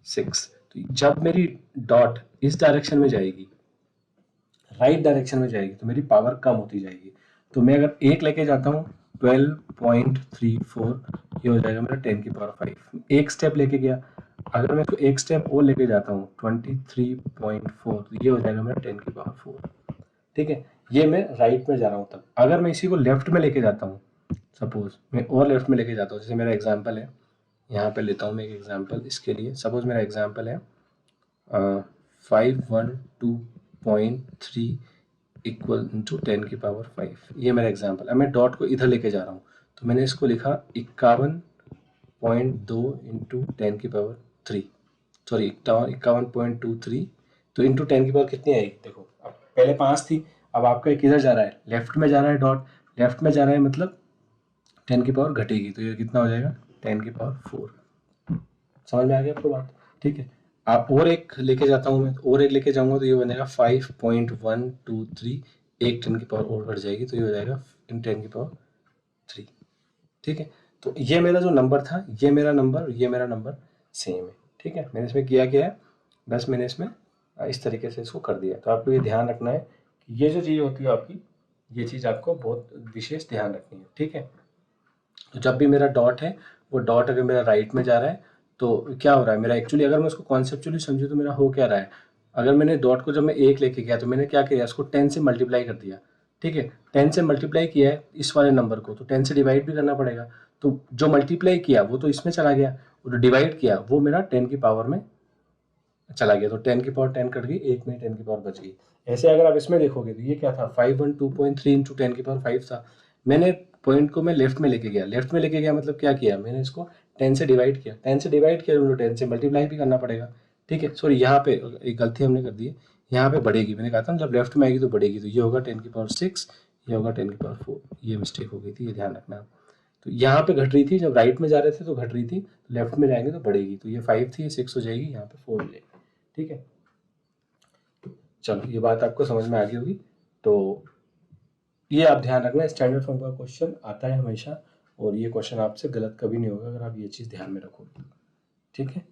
6, तो जब मेरी डॉट इस डायरेक्शन में जाएगी, राइट डायरेक्शन में जाएगी, तो मेरी पावर कम होती जाएगी। तो मैं अगर 1 लेके जाता हूँ 12.34, ये हो जाएगा मेरा 10 की पावर 5। एक स्टेप लेके गया, अगर मैं इसको एक स्टेप और लेके जाता हूँ 23.4, तो ये हो जाएगा मेरा 10 की पावर 4। ठीक है, ये मैं राइट में जा रहा हूँ। तब अगर मैं इसी को लेफ्ट में लेके जाता हूँ, सपोज मैं और लेफ्ट में लेके जाता हूँ, जैसे मेरा एग्जांपल है, यहाँ पे लेता हूँ मैं एक एग्जांपल इसके लिए। सपोज मेरा एग्जांपल है 512.3 इक्वल इंटू 10 की पावर 5, ये मेरा एग्जांपल। अब मैं डॉट को इधर लेके जा रहा हूँ, तो मैंने इसको लिखा 51.2 इंटू 10 की पावर 3, सॉरी 51.23, तो इंटू 10 की पावर कितनी आएगी? देखो, अब पहले 5 थी, अब आपका एक किधर जा रहा है? लेफ्ट में जा रहा है डॉट, लेफ्ट में जा रहा है मतलब 10 की पावर घटेगी, तो ये कितना हो जाएगा? 10 की पावर 4। समझ में आ गया आपको बात? ठीक है, आप और एक लेके जाता हूँ मैं, और एक लेके जाऊंगा तो ये बनेगा 5.123, एक 10 की पावर और बढ़ जाएगी, तो ये हो जाएगा 10 की पावर 3। ठीक है, तो ये मेरा जो नंबर था, ये मेरा नंबर सेम है। ठीक है, मैंने इसमें किया क्या है? बस मैंने इसमें इस तरीके से इसको कर दिया। तो आपको ये ध्यान रखना है कि ये जो चीज़ होती है आपकी, ये चीज़ आपको बहुत विशेष ध्यान रखनी है। ठीक है, तो जब भी मेरा डॉट है, वो डॉट अगर मेरा राइट में जा रहा है तो क्या हो रहा है मेरा? एक्चुअली अगर मैं उसको कॉन्सेप्चुअली समझूँ तो मेरा हो क्या रहा है? अगर मैंने डॉट को जब मैं 1 लेके गया तो मैंने क्या किया? इसको 10 से मल्टीप्लाई कर दिया। ठीक है, 10 से मल्टीप्लाई किया है इस वाले नंबर को, तो 10 से डिवाइड भी करना पड़ेगा। तो जो मल्टीप्लाई किया वो तो इसमें चला गया, और जो डिवाइड किया वो मेरा 10 की पावर में चला गया। तो 10 की पावर 10 कट गई, एक में 10 की पावर बच गई। ऐसे अगर आप इसमें देखोगे तो ये क्या था? 512.3 इंटू 10 की पावर 5 था। मैंने पॉइंट को मैं लेफ्ट में लेके गया, लेफ्ट में लेके गया मतलब क्या किया? मैंने इसको 10 से डिवाइड किया, 10 से डिवाइड किया तो 10 से मल्टीप्लाई भी करना पड़ेगा। ठीक है, सॉरी यहाँ पे एक गलती हमने कर दी है, यहाँ पे बढ़ेगी। मैंने कहा था जब लेफ्ट में आएगी तो बढ़ेगी, तो ये होगा 10 की पावर 6, ये होगा 10 की पावर 4। ये मिस्टेक हो गई थी, ये ध्यान रखना। तो यहाँ पे घट रही थी, जब राइट में जा रहे थे तो घट रही थी, लेफ्ट में जाएंगे तो बढ़ेगी। तो ये 5 थी, ये 6 हो जाएगी, यहाँ पे 4 हो जाएगी। ठीक है, चलो ये बात आपको समझ में आ गई होगी। तो ये आप ध्यान रखना, स्टैंडर्ड फॉर्म का क्वेश्चन आता है हमेशा, और ये क्वेश्चन आपसे गलत कभी नहीं होगा अगर आप ये चीज़ ध्यान में रखोगे। ठीक है,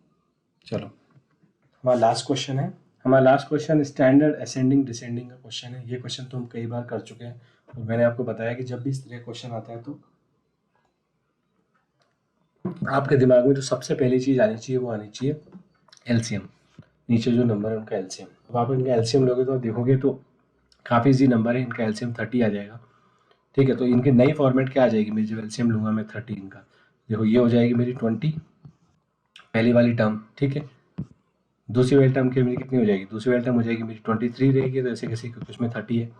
चलो हमारा लास्ट क्वेश्चन है। हमारा last question standard ascending descending का क्वेश्चन है। ये क्वेश्चन तो हम कई बार कर चुके हैं, और मैंने आपको बताया कि जब भी इस तरह का क्वेश्चन आता है तो आपके दिमाग में जो सबसे पहली चीज़ आनी चाहिए वो आनी चाहिए एलसीएम। नीचे जो नंबर है उनका एलसीएम। अब आप इनका एलसीएम लोगे तो देखोगे तो काफ़ी ईजी नंबर है, इनका एलसीएम 30 आ जाएगा। ठीक है, तो इनकी नई फॉर्मेट क्या आ जाएगी? मेरी जब एलसीएम लूँगा मैं 30 इनका, देखो ये हो जाएगी मेरी 20 पहली वाली टर्म। ठीक है, दूसरी वाली टर्म की मेरी कितनी हो जाएगी? दूसरी वाली टर्म हो जाएगी मेरी 23 रहेगी, तो ऐसे कैसे, क्योंकि उसमें 30 है।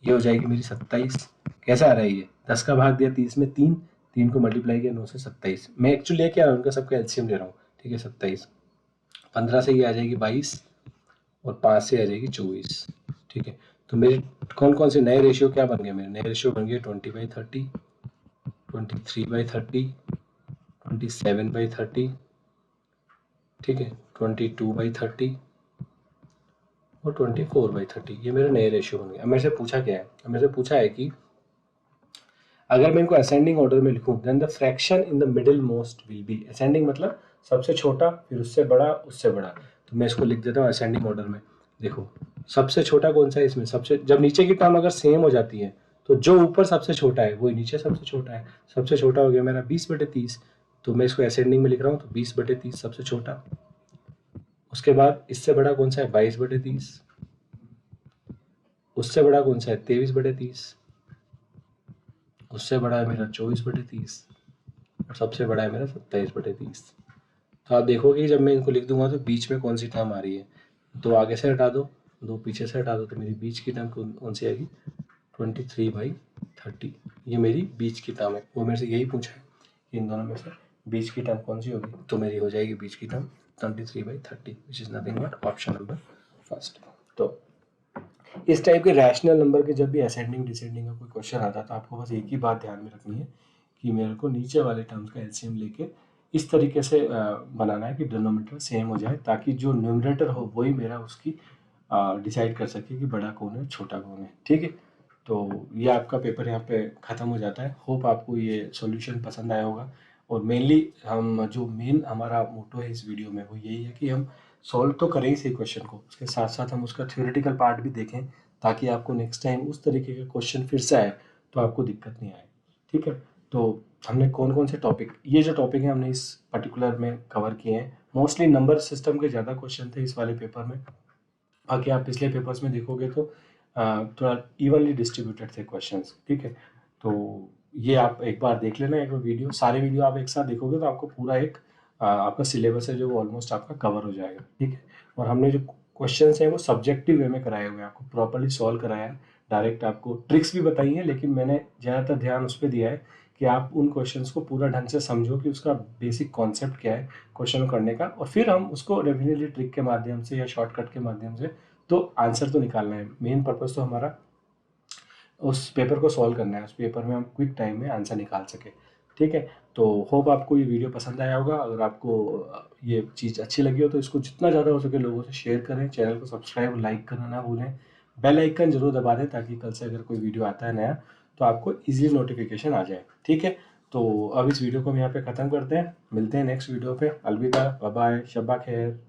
ये हो जाएगी मेरी 27। कैसा आ रहा है ये? 10 का भाग दिया 30 में, 3 को मल्टीप्लाई किया 9 से 27। मैं एक्चुअली लेके आ रहा हूँ उनका सबका एलसीएम ले रहा हूँ। ठीक है, 27, 15 से ये आ जाएगी 22, और 5 से आ जाएगी 24। ठीक है, तो मेरे कौन कौन से नए रेशियो क्या बन गए? मेरे नए रेशियो बन गए 20/30, 23/30, 27/30, ठीक है, 22/30 और 24/30। ये मेरे नए रेशियो बन गए। अब मेरे से पूछा क्या है, अब मेरे से पूछा है कि अगर मैं इनको असेंडिंग ऑर्डर में लिखूं, then the fraction in the middle most will be, ascending मतलब सबसे छोटा, फिर उससे बड़ा, उससे बड़ा। तो मैं इसको लिख देता हूँ असेंडिंग ऑर्डर में। देखो सबसे छोटा कौन सा है इसमें, सबसे, जब नीचे की टर्म अगर सेम हो जाती है तो जो ऊपर सबसे छोटा है वही नीचे सबसे छोटा है। सबसे छोटा हो गया मेरा 20/30, तो मैं इसको असेंडिंग में लिख रहा हूँ, तो 20/30 सबसे छोटा। उसके बाद इससे बड़ा कौन सा है, 22/30। उससे बड़ा कौन सा है, 23/30। उससे बड़ा है मेरा 24/30 और सबसे बड़ा है मेरा 27/30। तो आप देखोगे जब मैं इनको लिख दूंगा तो बीच में कौन सी टर्म आ रही है, दो आगे से हटा दो, दो पीछे से हटा दो, तो मेरी बीच की टर्म कौन सी आएगी, 23/30। ये मेरी बीच की टर्म है। वो मेरे से यही पूछा है कि इन दोनों में से बीच की टर्म कौन सी होगी, तो मेरी हो जाएगी बीच की term 23/30, which is nothing but option number first. तो इस टाइप के रैशनल नंबर के जब भी असेंडिंग डिसेंडिंग का कोई क्वेश्चन आता है तो आपको बस एक ही बात ध्यान में रखनी है कि मेरे को नीचे वाले टर्म्स का एलसीएम लेके इस तरीके से बनाना है कि डिनोमिनेटर सेम हो जाए, ताकि जो न्यूमरेटर हो वही मेरा उसकी डिसाइड कर सके कि बड़ा कौन है छोटा कौन है। ठीक है, तो ये आपका पेपर यहाँ पे ख़त्म हो जाता है। होप आपको ये सॉल्यूशन पसंद आया होगा। और मेनली हम जो मेन हमारा मोटो है इस वीडियो में वो यही है कि हम सॉल्व तो करें ही सही क्वेश्चन को, उसके साथ साथ हम उसका थ्योरेटिकल पार्ट भी देखें, ताकि आपको नेक्स्ट टाइम उस तरीके का क्वेश्चन फिर से आए तो आपको दिक्कत नहीं आए। ठीक है, तो हमने कौन कौन से टॉपिक, ये जो टॉपिक है हमने इस पर्टिकुलर में कवर किए हैं। मोस्टली नंबर सिस्टम के ज़्यादा क्वेश्चन थे इस वाले पेपर में। बाकी आप पिछले पेपर्स में देखोगे तो थोड़ा इवनली डिस्ट्रीब्यूटेड थे क्वेश्चंस। ठीक है, तो ये आप एक बार देख लेना, एक बार वीडियो, सारे वीडियो आप एक साथ देखोगे तो आपको पूरा एक आपका सिलेबस है जो वो ऑलमोस्ट आपका कवर हो जाएगा। ठीक है, और हमने जो क्वेश्चंस हैं वो सब्जेक्टिव वे में कराए हुए हैं, आपको प्रॉपर्ली सॉल्व कराया है। डायरेक्ट आपको ट्रिक्स भी बताई हैं, लेकिन मैंने ज़्यादातर ध्यान उस पर दिया है कि आप उन क्वेश्चंस को पूरा ढंग से समझो कि उसका बेसिक कॉन्सेप्ट क्या है क्वेश्चन करने का, और फिर हम उसको डेफिनेटली ट्रिक के माध्यम से या शॉर्टकट के माध्यम से तो आंसर तो निकालना है। मेन पर्पस तो हमारा उस पेपर को सॉल्व करना है, उस पेपर में हम क्विक टाइम में आंसर निकाल सके। ठीक है, तो होप आपको ये वीडियो पसंद आया होगा। अगर आपको ये चीज़ अच्छी लगी हो तो इसको जितना ज़्यादा हो सके लोगों से शेयर करें, चैनल को सब्सक्राइब और लाइक करना ना भूलें, बेल आइकन जरूर दबा दें ताकि कल से अगर कोई वीडियो आता है नया तो आपको ईजी नोटिफिकेशन आ जाए। ठीक है, तो अब इस वीडियो को हम यहाँ पे ख़त्म करते हैं, मिलते हैं नेक्स्ट वीडियो पे। अलविदा, बाय बाय, शब्बा खैर।